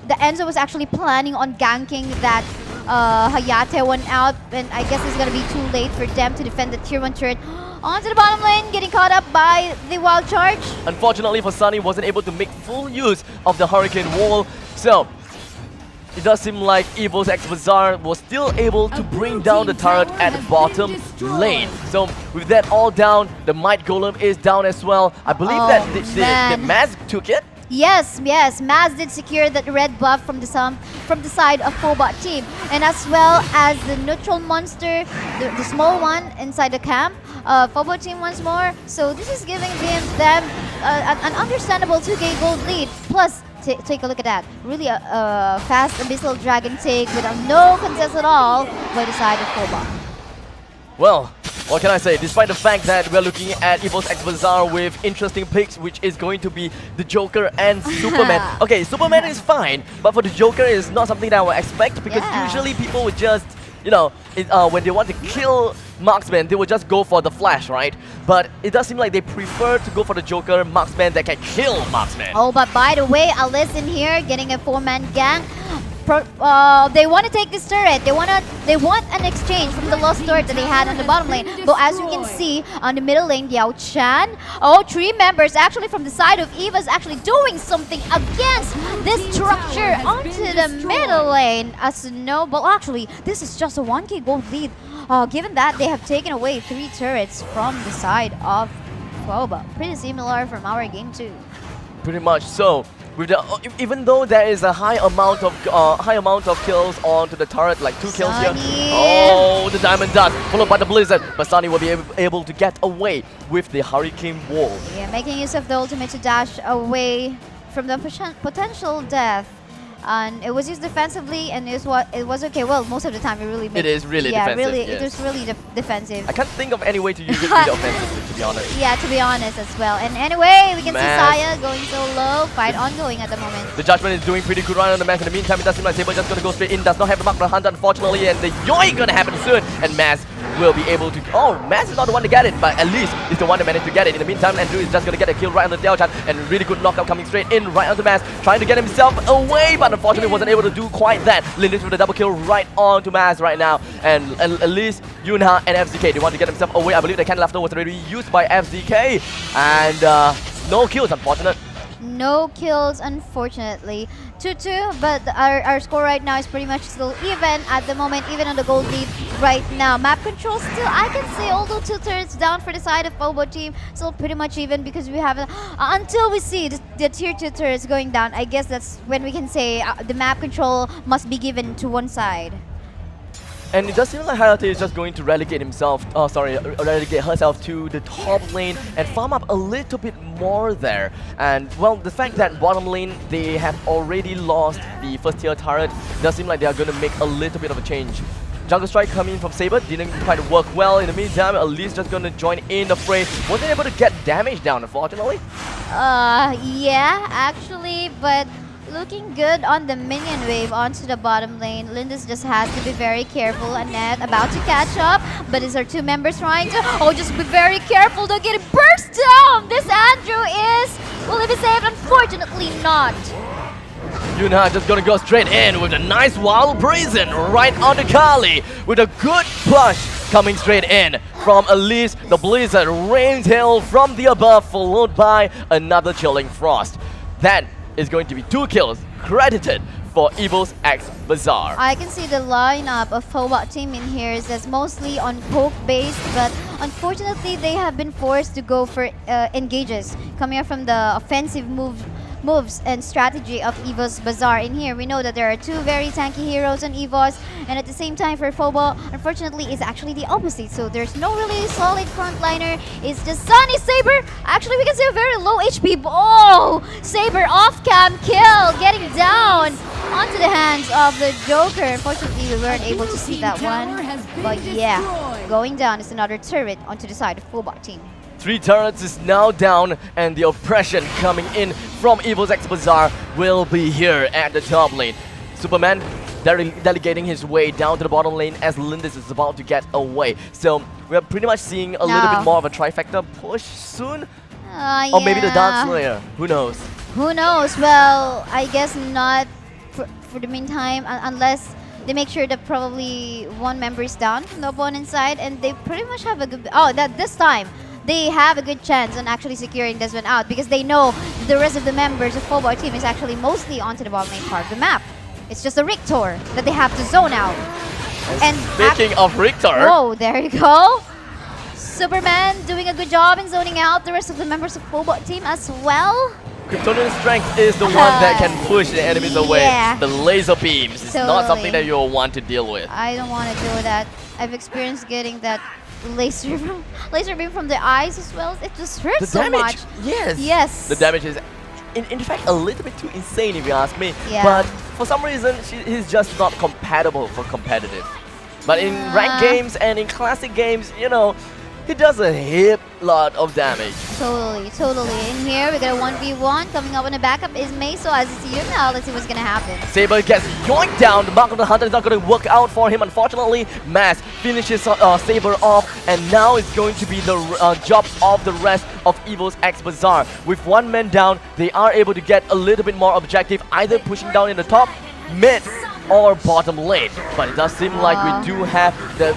the Enzo was actually planning on ganking that Hayate went out, and I guess it's gonna be too late for them to defend the tier 1 turret. Onto the bottom lane, getting caught up by the wild charge. Unfortunately for Sunny, wasn't able to make full use of the Hurricane Wall, so it does seem like EVOSxBazaar was still able to bring down the turret at the bottom lane. So with that all down, the Might Golem is down as well. I believe that the Maz took it. Yes, Maz did secure that red buff from the side of Phobot team, and as well as the neutral monster, the small one inside the camp. Phobot team once more. So this is giving them an understandable 2k gold lead. Plus, take a look at that. Really a fast abyssal dragon take without no contest at all by the side of Phobot. Well, what can I say? Despite the fact that we're looking at EVOSxBazaar with interesting picks, which is going to be the Joker and Superman. Okay, Superman is fine, but for the Joker is not something that I would expect, because usually people would just, you know, when they want to kill marksman, they will just go for the flash, right? But it does seem like they prefer to go for the Joker marksman that can kill marksman. Oh, but by the way, Alice in here getting a 4-man gang. They want to take this turret. They want an exchange from the lost turret that they had on the bottom lane. But as you can see on the middle lane, Yao Chan, 3 members actually from the side of Eva is actually doing something against this structure onto the middle lane. As no, but actually this is just a 1k gold lead. Given that they have taken away 3 turrets from the side of Phobot. Pretty similar from our game too. Pretty much so. With the, even though there is a high amount of kills onto the turret, like 2 kills here. Oh, the diamond dust followed by the blizzard, but Sunny will be able to get away with the hurricane wall. Yeah, making use of the ultimate to dash away from the potential death. And it was used defensively, and it was okay. Well, most of the time it really made, it is really defensive. Really, yes. it was really defensive. I can't think of any way to use it really offensively, to be honest. Yeah, to be honest as well. And anyway, we can see Saya going so low. Fight ongoing at the moment. The Judgment is doing pretty good right on the Maz. In the meantime, it does seem like Saber just gonna go straight in. Does not have the mark for the hunter, unfortunately, and the yoink gonna happen soon. And Maz will be able to. Oh, Maz is not the one to get it, but at least he's the one that managed to get it. In the meantime, Andrew is just gonna get a kill right on the Del Chan, and really good knockout coming straight in right onto Maz, trying to get himself away, but unfortunately wasn't able to do quite that. Lindis with a double kill right onto Maz right now, and at least Yunha and FZK, they want to get themselves away. I believe the cannon laughter was already used by FZK, and no kills, unfortunate. No kills, unfortunately. 2-2, but our score right now is pretty much still even at the moment, even on the gold lead right now. Map control still, I can say, although 2 turrets down for the side of Phobot team, still pretty much even, because we have until we see the tier 2 turrets going down. I guess that's when we can say the map control must be given to one side. And it does seem like Hayate is just going to relegate herself to the top lane and farm up a little bit more there. And well, the fact that bottom lane, they have already lost the first tier turret, does seem like they are going to make a little bit of a change. Jungle Strike coming from Saber didn't quite work well. In the meantime, Elise just going to join in the fray. Wasn't able to get damage down, unfortunately. Yeah, actually, but looking good on the minion wave onto the bottom lane. Lindis just has to be very careful. Annette about to catch up, but is our 2 members trying to? Oh, just be very careful, don't get it burst down! This Andrew will he be saved? Unfortunately not. Yunha just gonna go straight in with a nice wild brazen right on the Kali with a good push coming straight in from Elise. The blizzard rains hail from the above, followed by another chilling frost. That is going to be 2 kills credited for EVOSxBazaar. I can see the lineup of Phobot team in here is mostly on poke based, but unfortunately they have been forced to go for engages coming from the offensive moves and strategy of EVOSxBazaar. In here we know that there are 2 very tanky heroes on EVOS, and at the same time for Phobot, unfortunately, is actually the opposite. So there's no really solid frontliner. It's just Sunny Saber. Actually, we can see a very low HP. Oh, Saber off cam kill, getting down onto the hands of the Joker. Unfortunately, we weren't able to see that one. But yeah, going down is another turret onto the side of Phobot team. 3 turrets is now down, and the oppression coming in from EVOSxBazaar will be here at the top lane. Superman delegating his way down to the bottom lane as Lindis is about to get away. So we're pretty much seeing a little bit more of a trifecta push soon. Or maybe the Dark Slayer, who knows? Who knows? Well, I guess not for the meantime, unless they make sure that probably 1 member is down from the opponent side, and they pretty much have a good... Oh, that this time they have a good chance on actually securing this one out, because they know the rest of the members of Phobot team is actually mostly onto the bottom lane part of the map. It's just a Rictor that they have to zone out. And speaking of Rictor... Whoa, there you go. Superman doing a good job in zoning out the rest of the members of Phobot team as well. Kryptonian strength is the one that can push the enemies away. Yeah. The laser beams is not Totally. something that you'll want to deal with. I don't want to deal with that. I've experienced getting that laser beam from the eyes as well. It just hurts The so damage, much. yes. Yes. The damage is, in fact, a little bit too insane if you ask me. Yeah. But for some reason, he's just not compatible for competitive. But in ranked games and in classic games, you know, he does a heap lot of damage. Totally. In here, we got a 1v1. Coming up on the backup is Meso as a CU. Now let's see what's gonna happen. Saber gets yoinked down. The Mark of the Hunter is not going to work out for him, unfortunately. Mass finishes Saber off, and now it's going to be the job of the rest of EVOSxBazaar. With one man down, they are able to get a little bit more objective, either pushing down in the top, mid, or bottom lane. But it does seem like we do have the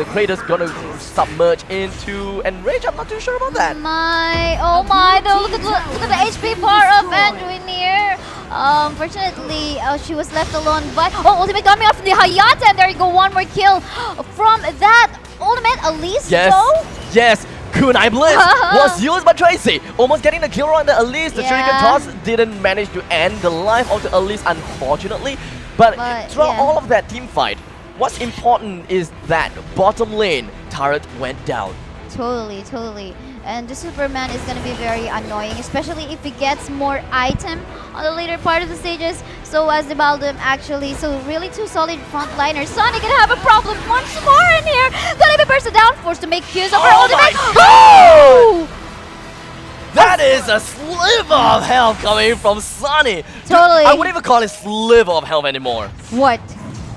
Kratos gonna submerge into Enrage. I'm not too sure about that. Oh my, though, look at the HP bar of Andrew in here. Unfortunately, she was left alone, but ultimate coming off from the Hayata, and there you go, one more kill from that ultimate. Elise, Yes. Kunai Blitz was used by Tracy, almost getting the kill on the Elise. The Shuriken toss didn't manage to end the life of the Elise, unfortunately. But throughout all of that team fight, what's important is that bottom lane turret went down. Totally. And the Superman is going to be very annoying, especially if he gets more item on the later part of the stages. So as the Baldum actually, really two solid frontliners. Sonic gonna have a problem once more in here. Gonna be bursted down, forced to make use of her ultimate. Oh! That is a sliver of health coming from Sunny. Totally. Dude, I wouldn't even call it sliver of health anymore. What?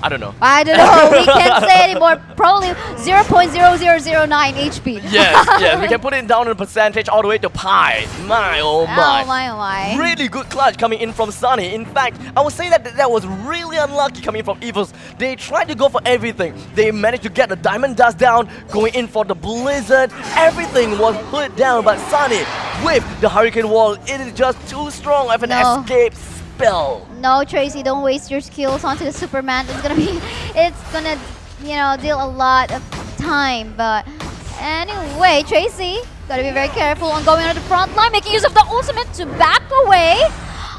I don't know. We can't say anymore. Probably 0.0009 HP. Yes, we can put it down in a percentage all the way to pi. My, oh my. Oh my. Really good clutch coming in from Sunny. In fact, I would say that was really unlucky coming from EVOS. They tried to go for everything. They managed to get the Diamond Dust down, going in for the Blizzard. Everything was put down, but Sunny, with the Hurricane Wall, it is just too strong of an escape spell. No, Tracy, don't waste your skills onto the Superman. It's gonna, deal a lot of time. But anyway, Tracy, gotta be very careful on going on the front line, making use of the ultimate to back away.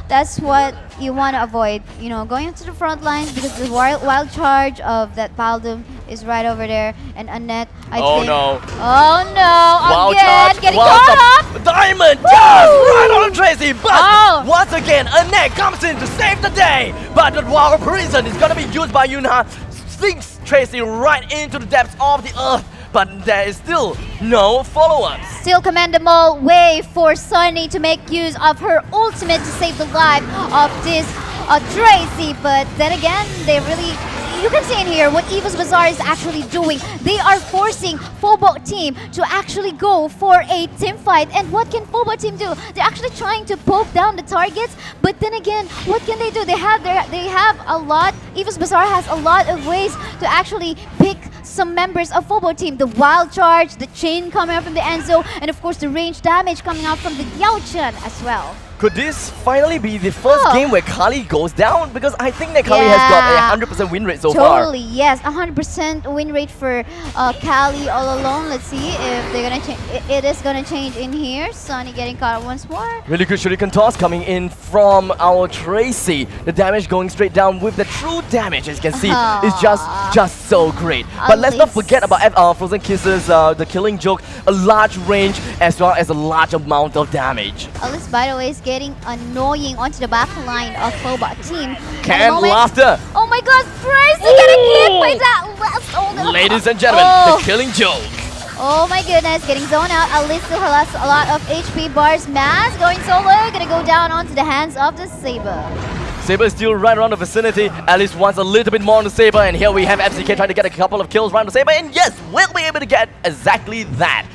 That's what you want to avoid, going into the front lines, because the wild charge of that Baldum is right over there. And Annette, I think. No. Oh no! Wild Again, charge, getting caught up. Diamond just right on Tracy, but once again, Annette comes in to save the day. But the Wild Prison is gonna be used by Yunha, sinks Tracy right into the depths of the earth. But there is still no follow-up. Still commendable way for Sunny to make use of her ultimate to save the life of this Tracy. But then again, you can see in here what EVOSxBazaar is actually doing. They are forcing Phobot team to actually go for a team fight. And what can Phobot team do? They're actually trying to poke down the targets. But then again, what can they do? They have a lot. EVOSxBazaar has a lot of ways to actually pick some members of Phobot team. The wild charge, the chain coming out from the Enzo, and of course the range damage coming out from the Diao-chan as well. Could this finally be the first game where Kali goes down? Because I think that Kali has got a 100% win rate so far. Totally, yes. 100% win rate for Kali all alone. Let's see if they're gonna change. It is gonna change in here. Sunny getting caught up once more. Really good Shuriken toss coming in from our Tracy. The damage going straight down with the true damage, as you can see, is just so great. But let's not forget about Frozen Kisses, the killing joke, a large range as well as a large amount of damage. Alice, by the way, is getting annoying onto the back line of Phobot team. Canned laughter. Oh my god, Tracy getting hit by that last ultimate. Ladies and gentlemen, the killing joke. Oh my goodness, getting zoned out. Alice still has a lot of HP bars. Mass going solo, gonna go down onto the hands of the Saber. Saber is still right around the vicinity. Alice wants a little bit more on the Saber, and here we have FCK trying to get a couple of kills around the Saber, and yes, we'll be able to get exactly that.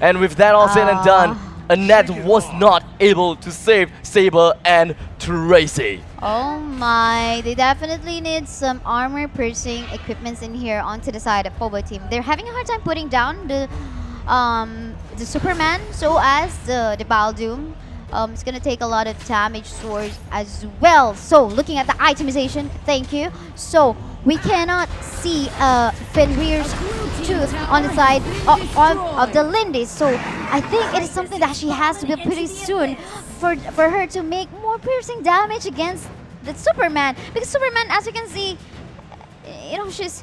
And with that all said and done, Annette was not able to save Saber and Tracy. Oh my, they definitely need some armor piercing equipments in here onto the side of Phobot team. They're having a hard time putting down the Superman, so as the Baldum. It's gonna take a lot of damage swords as well. So looking at the itemization, thank you. So we cannot see Fenrir's tooth on the side of the Lindy. So I think it is something that she has to build pretty soon for her to make more piercing damage against the Superman. Because Superman, as you can see, you know, she's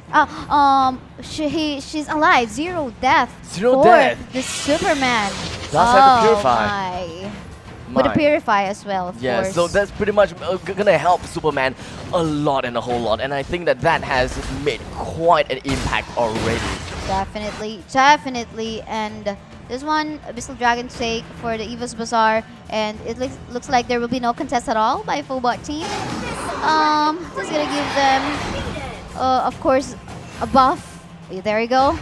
alive, 0 death. Zero for death. the Superman. Does have to purify. My. With a purify as well, of Yeah, course. so that's pretty much gonna help Superman a lot and a whole lot, and I think that has made quite an impact already. Definitely, definitely. And this one, Abyssal Dragon take for the EVOSxBazaar, and it looks like there will be no contest at all by Phobot team. Just gonna give them, of course, a buff. There you go.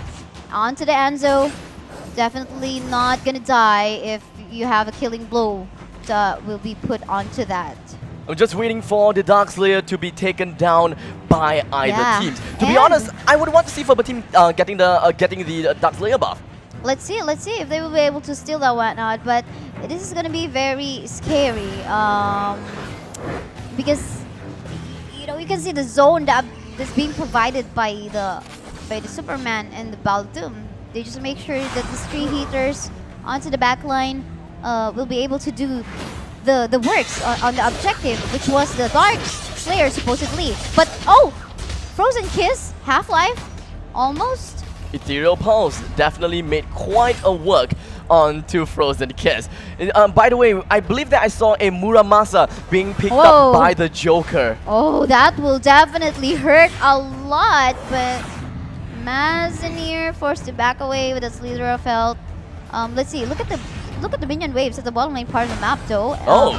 On to the Anzo. Definitely not gonna die if you have a killing blow that will be put onto that. I'm just waiting for the Dark Slayer to be taken down by either teams. To be and honest, I would want to see Phobot team getting the Dark Slayer buff. Let's see if they will be able to steal that whatnot. But this is gonna be very scary because you know you can see the zone that's being provided by the Superman and the Baldoom. They just make sure that the three heaters onto the back line will be able to do the works on the objective, which was the Dark Slayer supposedly. But oh, Frozen Kiss, Half-Life, almost. Ethereal Pulse definitely made quite a work onto Frozen Kiss. By the way, I believe that I saw a Muramasa being picked up by the Joker. Oh, that will definitely hurt a lot, but Mazanier forced to back away with a Slither of Health. Let's see, look at the minion waves at the bottom lane part of the map though.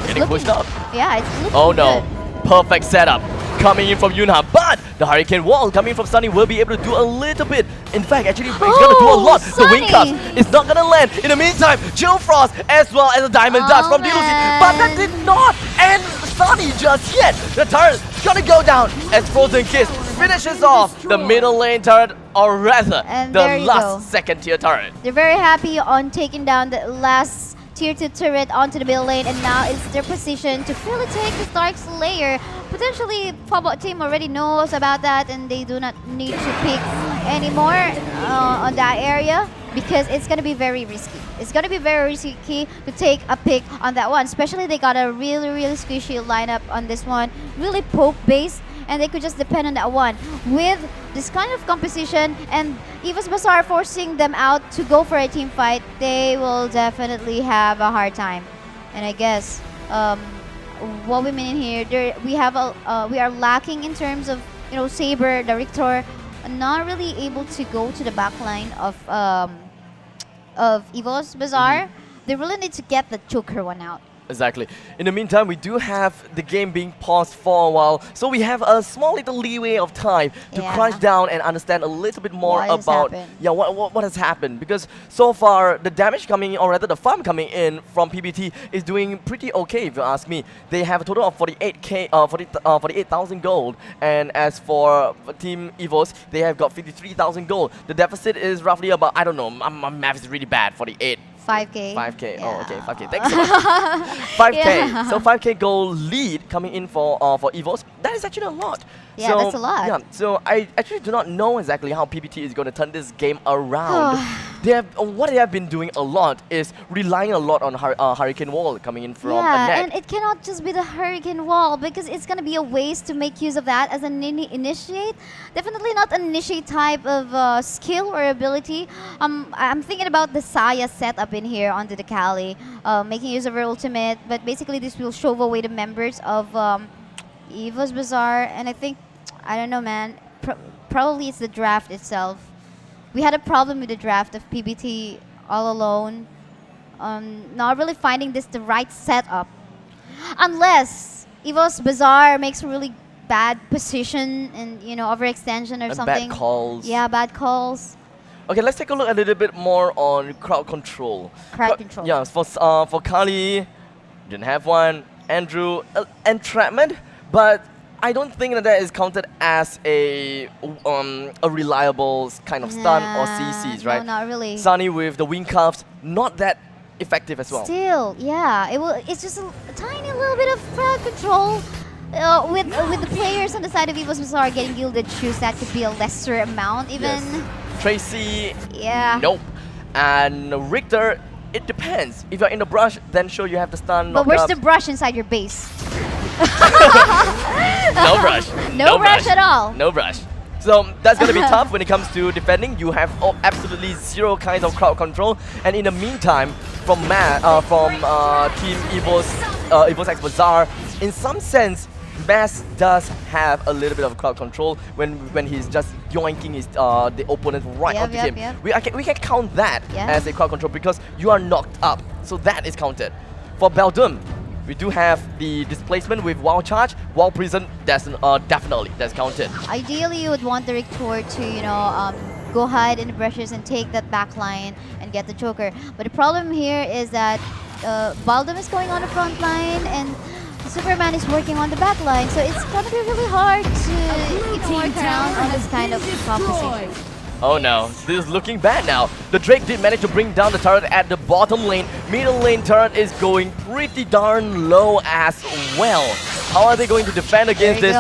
Getting pushed up. Yeah, it's looking Oh no, good. perfect setup coming in from Yunha, but the Hurricane Wall coming from Sunny will be able to do a little bit. In fact, actually, he's gonna do a lot. The Wing Cups is not gonna land. In the meantime, Chill Frost as well as a Diamond Dust from Dilusi, but that did not end Sunny just yet. The turret is gonna go down as Frozen Kiss finishes off the middle lane turret, or rather, And the there you last go. second tier turret. They're very happy on taking down the last tier 2 turret onto the middle lane, and now it's their position to fully take the Dark Slayer. Potentially, Phobot team already knows about that, and they do not need to pick anymore on that area because it's going to be very risky. It's going to be very risky to take a pick on that one, especially they got a really, really squishy lineup on this one, really poke based, and they could just depend on that one. With this kind of composition and EVOSxBazaar forcing them out to go for a team fight, they will definitely have a hard time. And I guess what we mean here, we are lacking in terms of Saber, the Rictor, not really able to go to the back line of EVOSxBazaar. They really need to get the Joker one out. Exactly. In the meantime, we do have the game being paused for a while, so we have a small little leeway of time to crunch down and understand a little bit more about what has happened. Because so far, the damage coming in, or rather the farm coming in from PBT is doing pretty okay, if you ask me. They have a total of 48,000 gold, and as for Team EVOS, they have got 53,000 gold. The deficit is roughly about, I don't know, my math is really bad, 48. 5K. 5K. Yeah. Oh, okay. 5K. Thanks so much. 5K. Yeah. So 5K goal lead coming in for EVOS. That is actually a lot. Yeah, that's a lot. Yeah. So I actually do not know exactly how PBT is going to turn this game around. What they have been doing a lot is relying a lot on Hurricane Wall coming in from a neck. And it cannot just be the Hurricane Wall because it's going to be a waste to make use of that as an initiate. Definitely not an initiate type of skill or ability. I'm thinking about the Saya setup in here onto the Kali, making use of her ultimate, but basically this will shove away the members of EVOSxBazaar, and I don't know, man, probably it's the draft itself. We had a problem with the draft of PBT all alone, not really finding this the right setup, unless EVOSxBazaar makes a really bad position and overextension or and something. Bad calls. Yeah, bad calls. Okay, let's take a look a little bit more on crowd control. Crowd control. Yeah, for Kali, didn't have one. Andrew, entrapment, but I don't think that is counted as a reliable kind of stun or CCs, right? No, not really. Sunny with the wing cuffs, not that effective as well. Still, yeah, it's just a tiny little bit of crowd control. With the players on the side of EVOSxBazaar getting gilded shoes, that could be a lesser amount even. Yes. Tracy, Yeah. nope. And Richter, it depends. If you're in the brush, then sure you have the stun. But where's knock the up. brush inside your base? No brush. No brush at all. No brush. So that's gonna be tough when it comes to defending. You have absolutely zero kinds of crowd control, and in the meantime, from Team EVOSxBazaar, in some sense, Mass does have a little bit of crowd control when he's just yoinking his the opponent right onto him. We can count that as a crowd control because you are knocked up, so that is counted. For Beldum, we do have the displacement with Wild Charge, Wild Prison. That's definitely that's counted. Ideally, you would want the Rictor to go hide in the brushes and take that back line and get the Joker. But the problem here is that Beldum is going on the front line and Superman is working on the back line, so it's gonna be really hard to work around on this kind of composition. Oh no, this is looking bad now. The Drake did manage to bring down the turret at the bottom lane. Middle lane turret is going pretty darn low as well. How are they going to defend against this?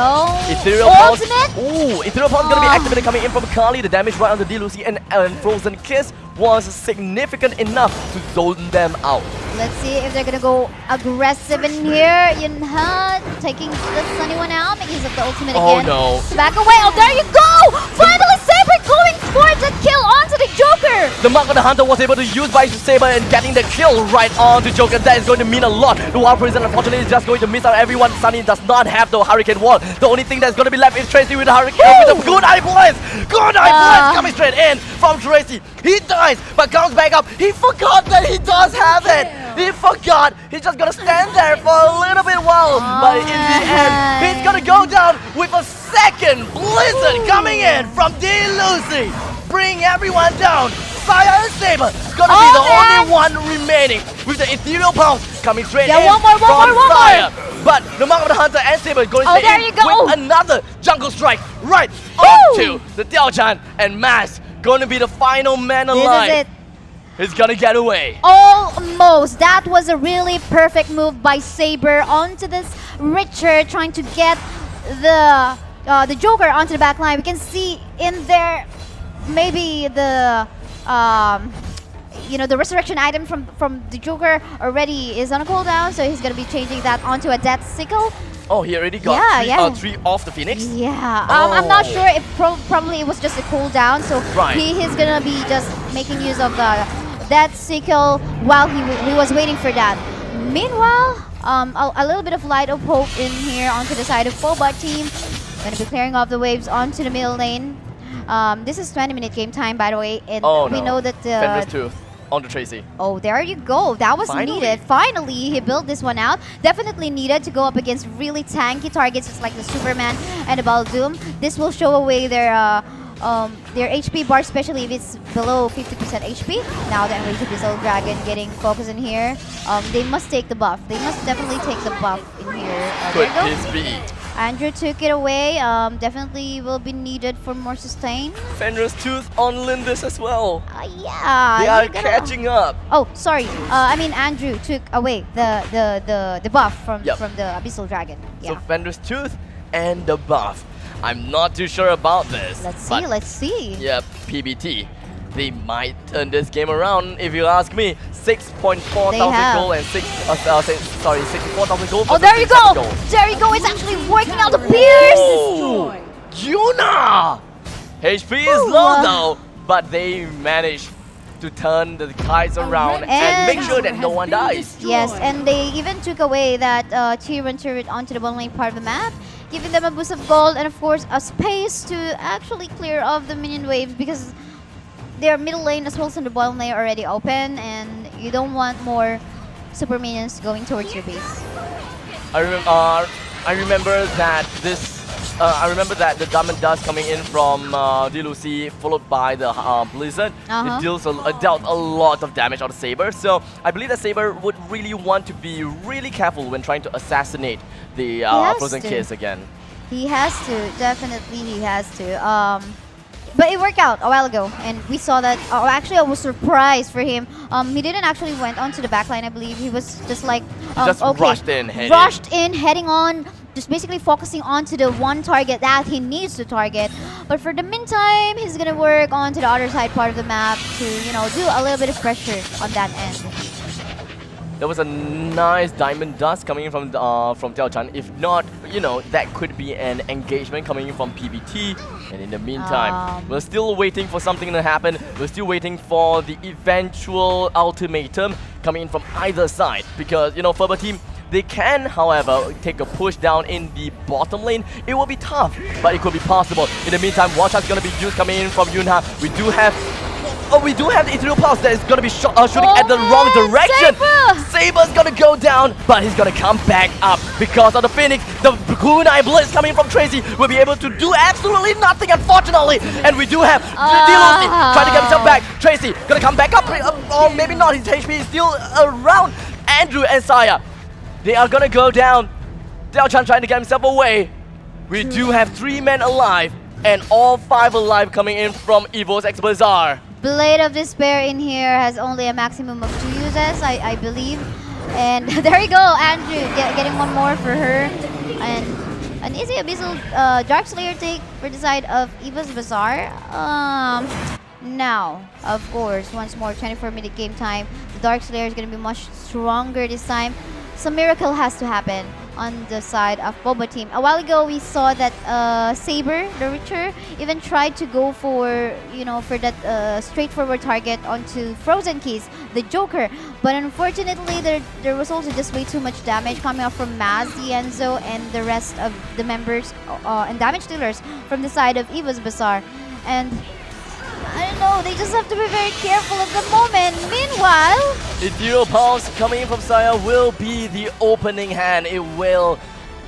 Ethereal Pulse. Ooh, Ethereal Pulse is going to be activated coming in from Kali. The damage right on the D-Lucy and Frozen Kiss was significant enough to zone them out. Let's see if they're gonna go aggressive in here. Yunha taking the Sunny one out, making use of the ultimate again. Oh no. Back away. Oh, there you go! Finally, Saber going for the kill onto the Joker. The Mark of the Hunter was able to use by Saber and getting the kill right onto Joker. That is going to mean a lot. The Wild Prison unfortunately is just going to miss out everyone. Sunny does not have the Hurricane Wall. The only thing that's going to be left is Tracy with the Hurricane with a good eye blast. Good eye blast coming straight in from Tracy. He dies but comes back up. He forgot that he does have it. He forgot. He's just gonna stand there for a little bit while. But in the end, he's gonna go down with a second Blizzard coming in from D-Lucy. Bring everyone down. Fire and Saber is gonna be the only one remaining with the Ethereal Pulse coming straight in one more. Fire. But the Mark of the Hunter and Saber going to stay in with another Jungle Strike right onto the Diao-chan, and Mass gonna be the final man alive. This is it. He's gonna get away. Almost. That was a really perfect move by Saber onto this Richard, trying to get the Joker onto the back line. We can see in there maybe the the resurrection item from the Joker already is on a cooldown, so he's gonna be changing that onto a Death Sickle. Oh, he already got three off the Phoenix? Yeah. I'm not sure if probably it was just a cooldown, so he is gonna be just making use of the Death Sickle while he was waiting for that. Meanwhile, a little bit of light of hope in here onto the side of Phobot team. Gonna be clearing off the waves onto the middle lane. This is 20-minute game time, by the way, and we know that Fenris Tooth on the Tracy. Oh, there you go. That was needed. Finally, he built this one out. Definitely needed to go up against really tanky targets, just like the Superman and the Beldum. This will show away their HP bar, especially if it's below 50% HP. Now the Enraged Abyssal Dragon getting focused in here. They must take the buff. They must definitely take the buff in here. Could this be? Andrew took it away. Definitely will be needed for more sustain. Fenris Tooth on Lindis as well. Yeah. They are catching up. Oh, sorry. I mean Andrew took away the buff from the Abyssal Dragon. Yeah. So Fenris Tooth and the buff. I'm not too sure about this. Let's see. Yeah, PBT. They might turn this game around, if you ask me. 6.4 thousand gold and 64,000 gold. Oh, there you go! There you go! It's actually working out the Pierce! Oh, Yuna! HP is low though, but they managed to turn the tides around and make sure that no one dies. Yes, and they even took away that tier 1 turret onto the bottom lane part of the map, giving them a boost of gold and of course a space to actually clear off the minion waves, because their middle lane as well as in the bottom lane are already open, and you don't want more super minions going towards your base. I remember that the Diamond Dust coming in from D-Lucy, followed by the Blizzard. It dealt a lot of damage on the Saber, so I believe that Saber would really want to be really careful when trying to assassinate the Frozen Kiss again. He has to, definitely he has to. But it worked out a while ago, and we saw that. Actually, I was surprised for him. He didn't actually went onto the backline. I believe he was just like rushed in, heading on, just basically focusing onto the one target that he needs to target. But for the meantime, he's gonna work onto the other side part of the map to, you know, do a little bit of pressure on that end. There was a nice diamond dust coming in from Tiao Chan. If not, you know, that could be an engagement coming in from PBT. And in the meantime, we're still waiting for something to happen. We're still waiting for the eventual ultimatum coming in from either side. Because, you know, Ferber team, they can, however, take a push down in the bottom lane. It will be tough, but it could be possible. In the meantime, one shot's gonna be used coming in from Yunha. We do have the Ethereal Pulse that is gonna be shooting at the wrong direction. Saber's gonna go down, but he's gonna come back up because of the Phoenix. The Kunai Blitz coming from Tracy will be able to do absolutely nothing, unfortunately. And we do have Dilusi trying to get himself back. Tracy gonna come back up, or maybe not. His HP is still around. Andrew and Saya, they are gonna go down. Tiao Chan trying to get himself away. We do have 3 men alive, and all 5 alive coming in from EVOSxBazaar. Blade of Despair in here has only a maximum of 2 uses, I believe. And there you go, Andrew getting one more for her. And an easy Abyssal Dark Slayer take for the side of EVOSxBazaar. Now, of course, once more, 24-minute game time. The Dark Slayer is going to be much stronger this time. Some miracle has to happen on the side of Boba team. A while ago, we saw that Saber, the Richter, even tried to go for, you know, for that straightforward target onto Frozen Keys, the Joker. But unfortunately, there was also just way too much damage coming up from Maz, Enzo, and the rest of the members and damage dealers from the side of EVOSxBazaar. And I don't know, they just have to be very careful at the moment. Meanwhile, Ethereal Pulse coming in from Saya will be the opening hand. It will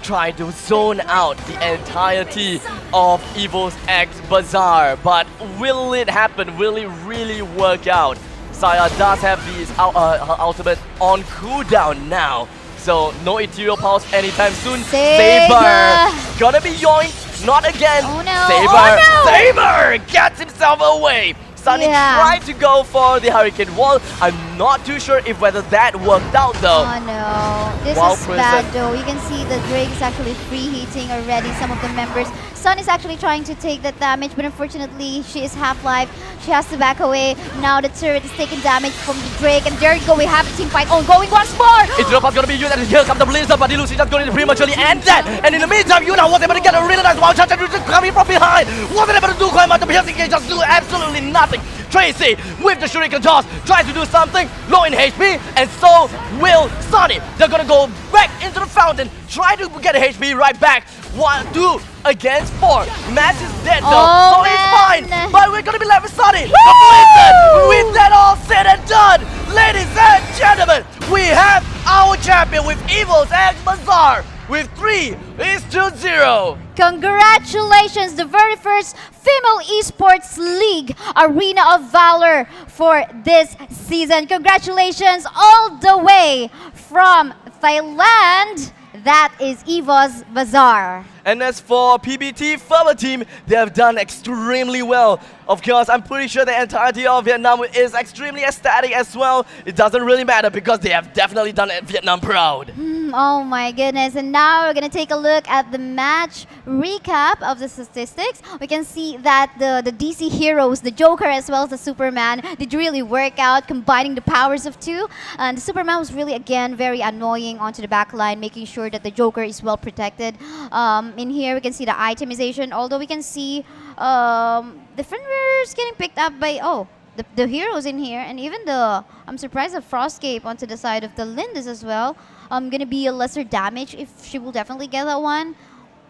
try to zone out the entirety of EVOSxBazaar. But will it happen? Will it really work out? Saya does have her ultimate on cooldown now. So no Ethereal Pulse anytime soon. Saber gonna be yoinked. Not again. Oh no. Saber. Oh no. Saber gets himself away. Sunny tried to go for the Hurricane Wall. I'm not too sure if whether that worked out though. Oh no, this is bad though. You can see the Drake is actually preheating already some of the members. Sun is actually trying to take that damage, but unfortunately she is half-life. She has to back away. Now the turret is taking damage from the Drake, and there you go, we have a team fight ongoing once more! It's gonna be used, and here comes the Blizzard, but Dilusi just going to prematurely end that. And in the meantime, Yuna was able to get a really nice wild shot, and just coming from behind. Wasn't able to do quite much, but he can just do absolutely nothing. Tracy with the shuriken toss tries to do something, low in HP, and so will Sunny. They're gonna go back into the fountain, try to get a HP right back. 2 against 4. Mass is dead though, so it's fine. But we're gonna be left with Sunny. With that all said and done, ladies and gentlemen, we have our champion with EVOSxBazaar with 3-0. Congratulations, the very first female esports league Arena of Valor for this season. Congratulations all the way from Thailand. That is EVOSxBazaar. And as for PBT Ferber team, they have done extremely well. Of course, I'm pretty sure the entirety of Vietnam is extremely ecstatic as well. It doesn't really matter because they have definitely done Vietnam proud. Oh my goodness. And now we're going to take a look at the match recap of the statistics. We can see that the DC heroes, the Joker as well as the Superman, did really work out, combining the powers of 2. And the Superman was really, again, very annoying onto the back line, making sure that the Joker is well protected. In here, we can see the itemization, although we can see the friendwares getting picked up by, the heroes in here, and even I'm surprised the Frostcape onto the side of the Lindis as well. Gonna be a lesser damage if she will definitely get that one.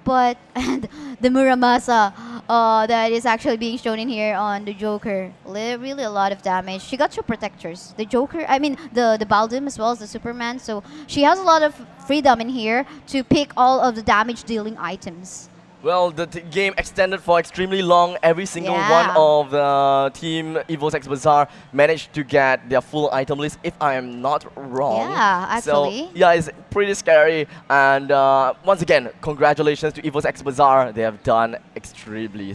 But and the Muramasa that is actually being shown in here on the Joker. Really a lot of damage. She got 2 protectors. The Joker, I mean the Baldum as well as the Superman. So she has a lot of freedom in here to pick all of the damage dealing items. Well, the game extended for extremely long. Every single one Yeah. of the team EVOSxBazaar managed to get their full item list, if I am not wrong. Yeah, actually. So, yeah, it's pretty scary. And once again, congratulations to EVOSxBazaar. They have done extremely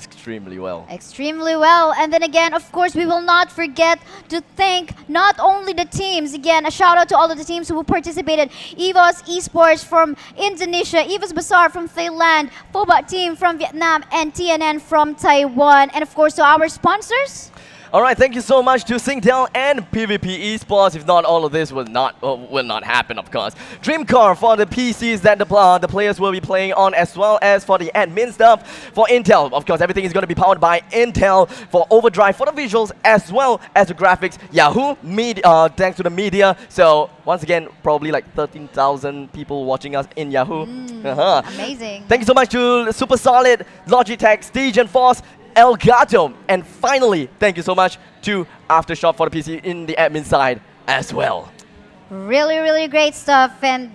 well. Extremely well. And then again, of course, we will not forget to thank not only the teams. Again, a shout out to all of the teams who participated. EVOS Esports from Indonesia, EVOSxBazaar from Thailand, Phobot team from Vietnam, and TNN from Taiwan. And of course, to our sponsors. All right, thank you so much to Singtel and PvP Esports. If not, all of this will not happen, of course. Dreamcar for the PCs that the players will be playing on, as well as for the admin stuff. For Intel, of course, everything is going to be powered by Intel. For Overdrive, for the visuals, as well as the graphics. Yahoo, thanks to the media. So once again, probably like 13,000 people watching us in Yahoo. Amazing. Thank you so much to Super Solid, Logitech, Stage and Force, Elgato, and finally, thank you so much to Aftershock for the PC in the admin side as well. Really great stuff. And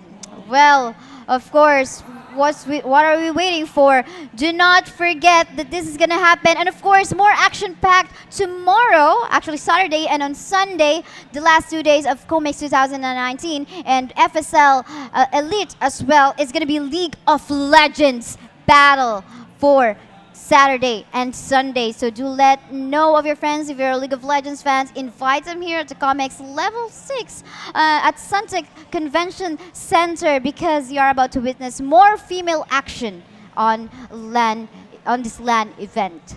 well, of course, what are we waiting for? Do not forget that this is gonna happen. And of course, more action-packed tomorrow, actually Saturday and on Sunday, the last 2 days of Comex 2019, and FSL Elite as well. It's gonna be League of Legends battle for Saturday and Sunday. So do let know of your friends if you're a League of Legends fans. Invite them here to Comex Level 6 at Suntec Convention Center, because you are about to witness more female action on this LAN event.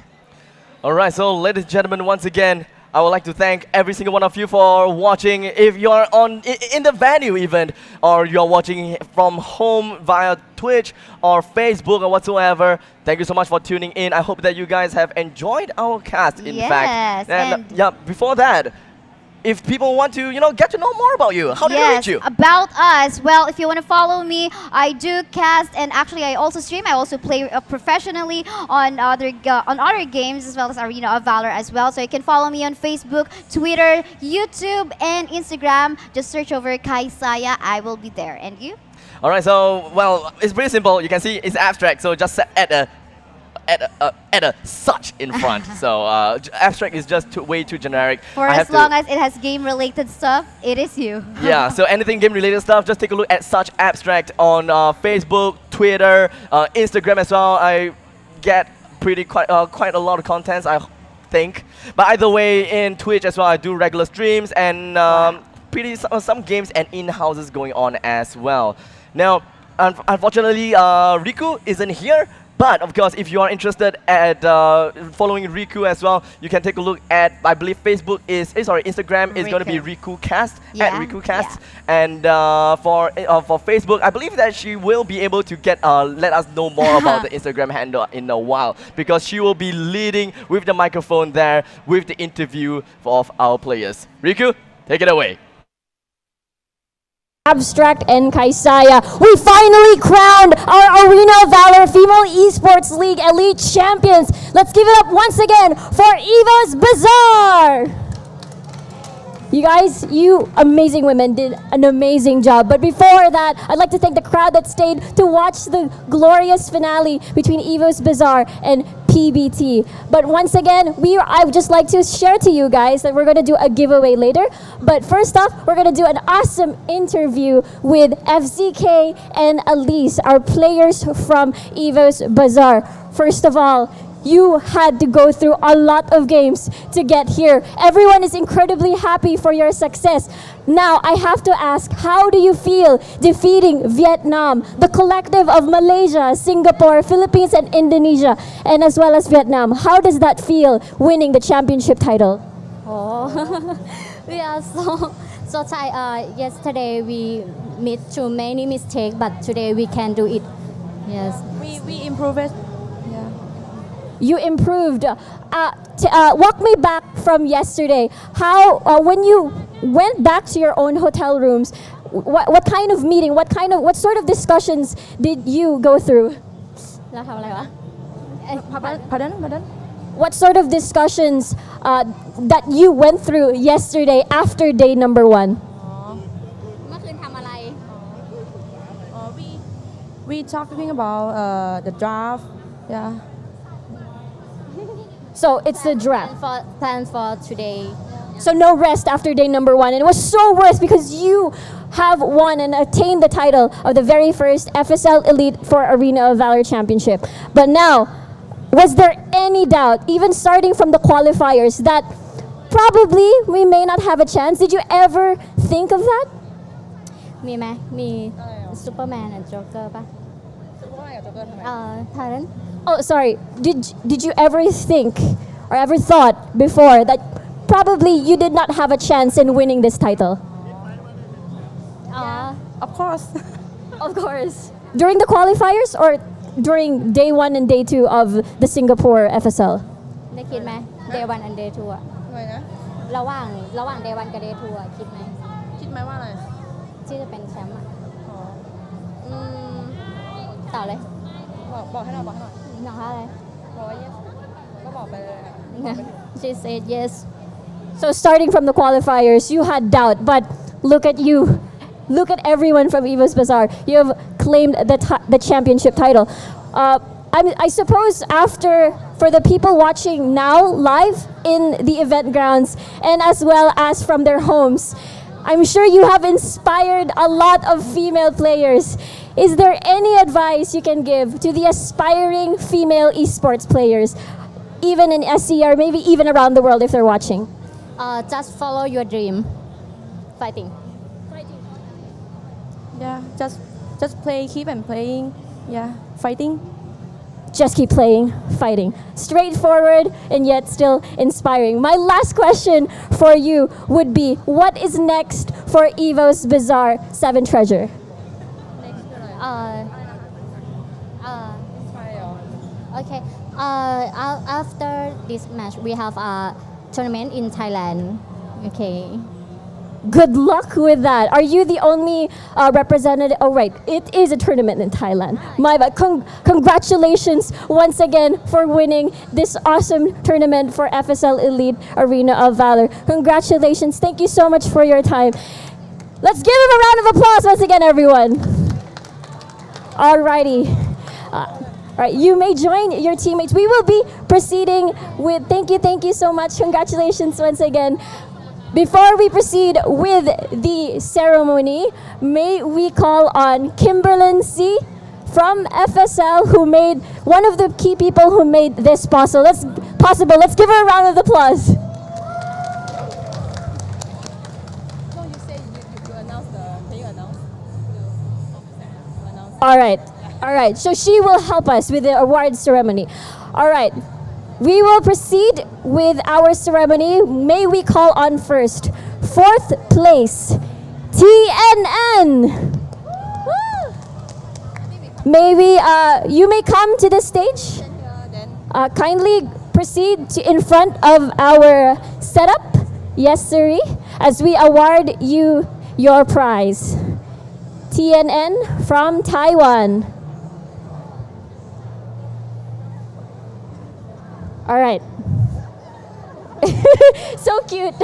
All right, so ladies and gentlemen, once again, I would like to thank every single one of you for watching. If you're in the venue event, or you're watching from home via Twitch or Facebook or whatsoever, thank you so much for tuning in. I hope that you guys have enjoyed our cast, in fact. And yeah, before that, if people want to, get to know more about you, how do they reach you? About us. Well, if you want to follow me, I do cast, and actually I also stream. I also play professionally on other games, as well as Arena of Valor as well. So you can follow me on Facebook, Twitter, YouTube, and Instagram. Just search over Kai Saya. I will be there. And you? All right, so, well, it's pretty simple. You can see it's abstract, so just add a such in front. So abstract is just way too generic. For as long as it has game-related stuff, it is you. Yeah, so anything game-related stuff, just take a look at such abstract on Facebook, Twitter, Instagram as well. I get quite a lot of contents, I think. But either way, in Twitch as well, I do regular streams and some games and in-houses going on as well. Now, unfortunately, Riku isn't here. But of course, if you are interested at following Riku as well, you can take a look at, I believe Instagram is going to be RikuCast, at RikuCast. Yeah. And for Facebook, I believe that she will be able to let us know more about the Instagram handle in a while, because she will be leading with the microphone there with the interview of our players. Riku, take it away. Abstract and Kaisaya, we finally crowned our Arena of Valor Female Esports League Elite Champions. Let's give it up once again for EVOSxBazaar. You guys, you amazing women did an amazing job. But before that, I'd like to thank the crowd that stayed to watch the glorious finale between EVOSxBazaar and PBT. But once again, I would just like to share to you guys that we're going to do a giveaway later. But first off, we're going to do an awesome interview with FZK and Elise, our players from EVOSxBazaar. First of all, you had to go through a lot of games to get here. Everyone is incredibly happy for your success. Now, I have to ask, how do you feel defeating Vietnam, the collective of Malaysia, Singapore, Philippines, and Indonesia, and as well as Vietnam? How does that feel, winning the championship title? Oh, we are so tired. Yesterday we made too many mistakes, but today we can do it. Yes. We improved it. You improved. Walk me back from yesterday. How, when you went back to your own hotel rooms, what kind of meeting, what sort of discussions did you go through? Pardon? What sort of discussions that you went through yesterday after day number 1? We talking about the draft Yeah. So it's the draft. Plans for today. So no rest after day number 1. And it was so worth because you have won and attained the title of the very first FSL Elite for Arena of Valor Championship. But now, was there any doubt, even starting from the qualifiers, that probably we may not have a chance? Did you ever think of that? มีไหมมีซูเปอร์แมนและโจ๊กเกอร์ป่ะpardon Oh, sorry. Did you ever think or ever thought before that probably you did not have a chance in winning this title? Of course. Of course. During the qualifiers or during day 1 and day 2 of the Singapore FSL? ได้คิดไหม day 1 and day 2อะ ทำไมนะ ระหว่าง day 1 กับ day 2อะคิดไหม คิดไหมว่าอะไร ที่จะเป็นแชมป์อะ อ๋อ ต่อเลย บอกให้หน่อยบอกให้หน่อย น้องเขาอะไร บอกว่า yes ก็บอกไปเลยอะ she said yes So starting from the qualifiers, you had doubt, but look at you. Look at everyone from EVOSxBazaar. You have claimed the championship title. I suppose after, for the people watching now live in the event grounds and as well as from their homes, I'm sure you have inspired a lot of female players. Is there any advice you can give to the aspiring female esports players, even in SC or maybe even around the world if they're watching? just follow your dream fighting Yeah, just play, keep and playing. Yeah, fighting. Just keep playing, fighting. Straightforward and yet still inspiring. My last question for you would be, what is next for EVOSxBazaar 7 Treasure? okay after this match we have a tournament in Thailand okay Good luck with that. Are you the only representative? Oh, right. It is a tournament in Thailand. My bad. Congratulations once again for winning this awesome tournament for FSL Elite Arena of Valor. Congratulations. Thank you so much for your time. Let's give him a round of applause once again, everyone. Alrighty. All right, you may join your teammates. We will be proceeding with, thank you so much. Congratulations once again. Before we proceed with the ceremony, may we call on Kimberlyn C. from FSL, who made one of the key people who made this possible. Let's give her a round of applause. No, you say you announce can you announce? All right. So she will help us with the award ceremony. All right. We will proceed with our ceremony. May we call on first, 4th place, TNN. You may come to the stage. Kindly proceed in front of our setup. Yes, sirree, as we award you your prize. TNN from Taiwan. All right. So cute.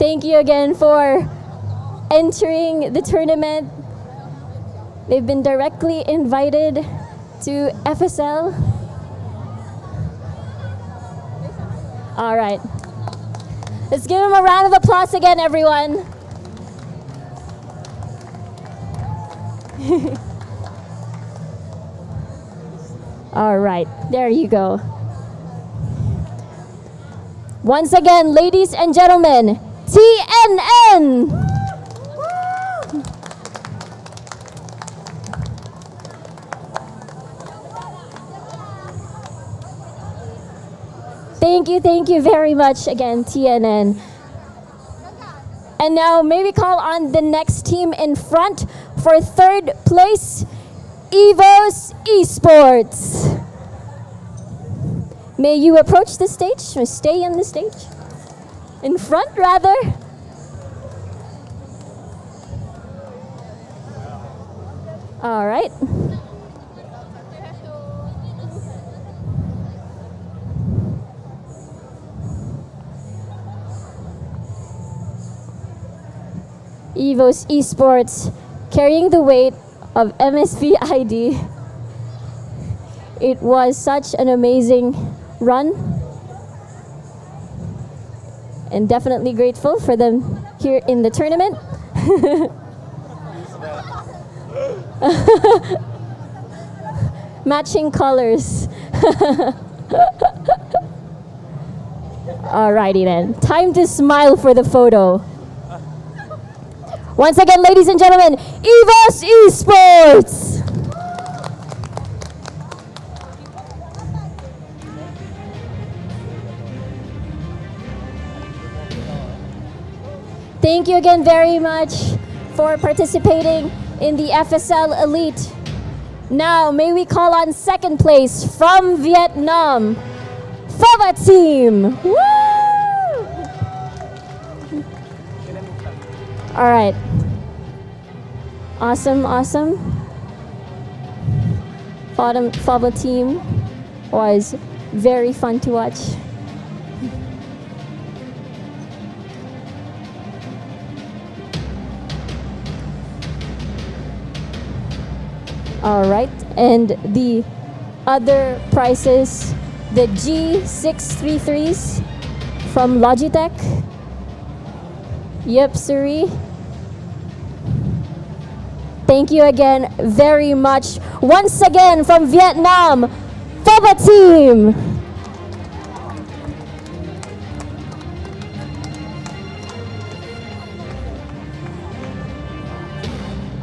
Thank you again for entering the tournament. They've been directly invited to FSL. All right. Let's give them a round of applause again, everyone. All right, there you go. Once again, ladies and gentlemen, TNN. Thank you very much again, TNN. And now may we call on the next team in front for 3rd place, EVOSxBazaar7T. May you approach the stage, or stay in the stage? In front, rather. All right. EVOSxBazaar7T carrying the weight of MSV ID It was such an amazing run. And definitely grateful for them here in the tournament. Matching colors. Alrighty then. Time to smile for the photo. Once again, ladies and gentlemen, EVOSxBazaar7T. Thank you again very much for participating in the FSL Elite. Now, may we call on second place from Vietnam, FOBA team. Woo! All right. Awesome, awesome. FOBA team was very fun to watch. All right, and the other prizes, the G633s from Logitech. Yep, siree. Thank you again very much. Once again from Vietnam, FOBA team.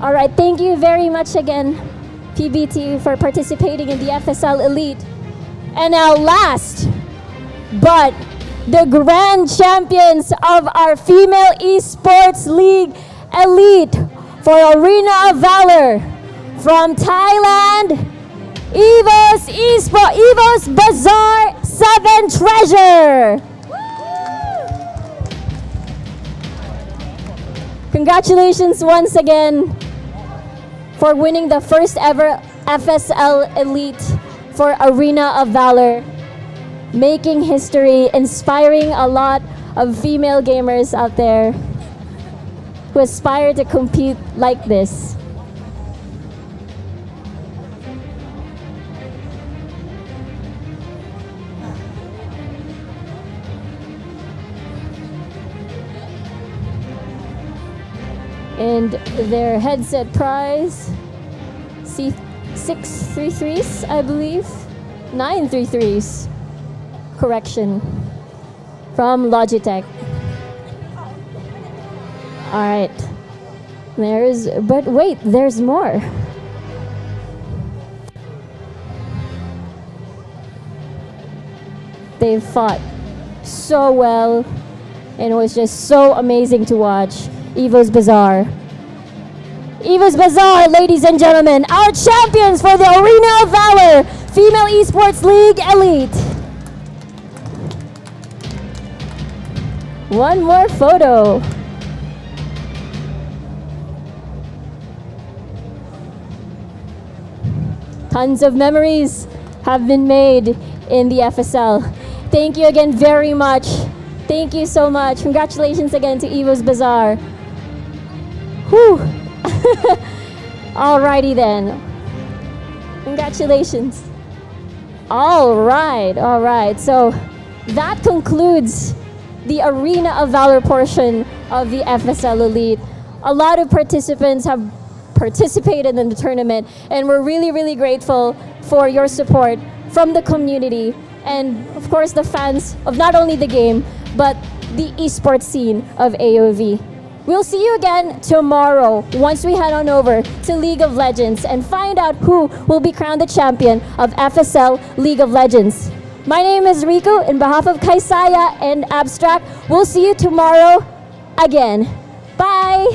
All right, thank you very much again, PBT, for participating in the FSL Elite. And now last, but the grand champions of our Female Esports League Elite for Arena of Valor from Thailand, EVOSxBazaar7 Treasure. Congratulations once again for winning the first ever FSL Elite for Arena of Valor, making history, inspiring a lot of female gamers out there who aspire to compete like this. And their headset prize, C633s, I believe, 933s, correction, from Logitech. All right, but wait, there's more. They fought so well, and it was just so amazing to watch. EVOSxBazaar, ladies and gentlemen, our champions for the Arena of Valor Female Esports League Elite. One more photo. Tons of memories have been made in the FSL. Thank you again very much. Thank you so much. Congratulations again to EVOSxBazaar. Whew. Alrighty then. Congratulations. All right. So that concludes the Arena of Valor portion of the FSL Elite. A lot of participants have participated in the tournament, and we're really, really grateful for your support from the community and, of course, the fans of not only the game, but the esports scene of AoV. We'll see you again tomorrow once we head on over to League of Legends and find out who will be crowned the champion of FSL League of Legends. My name is Riku. In behalf of Kaisaya and Abstract, we'll see you tomorrow again. Bye!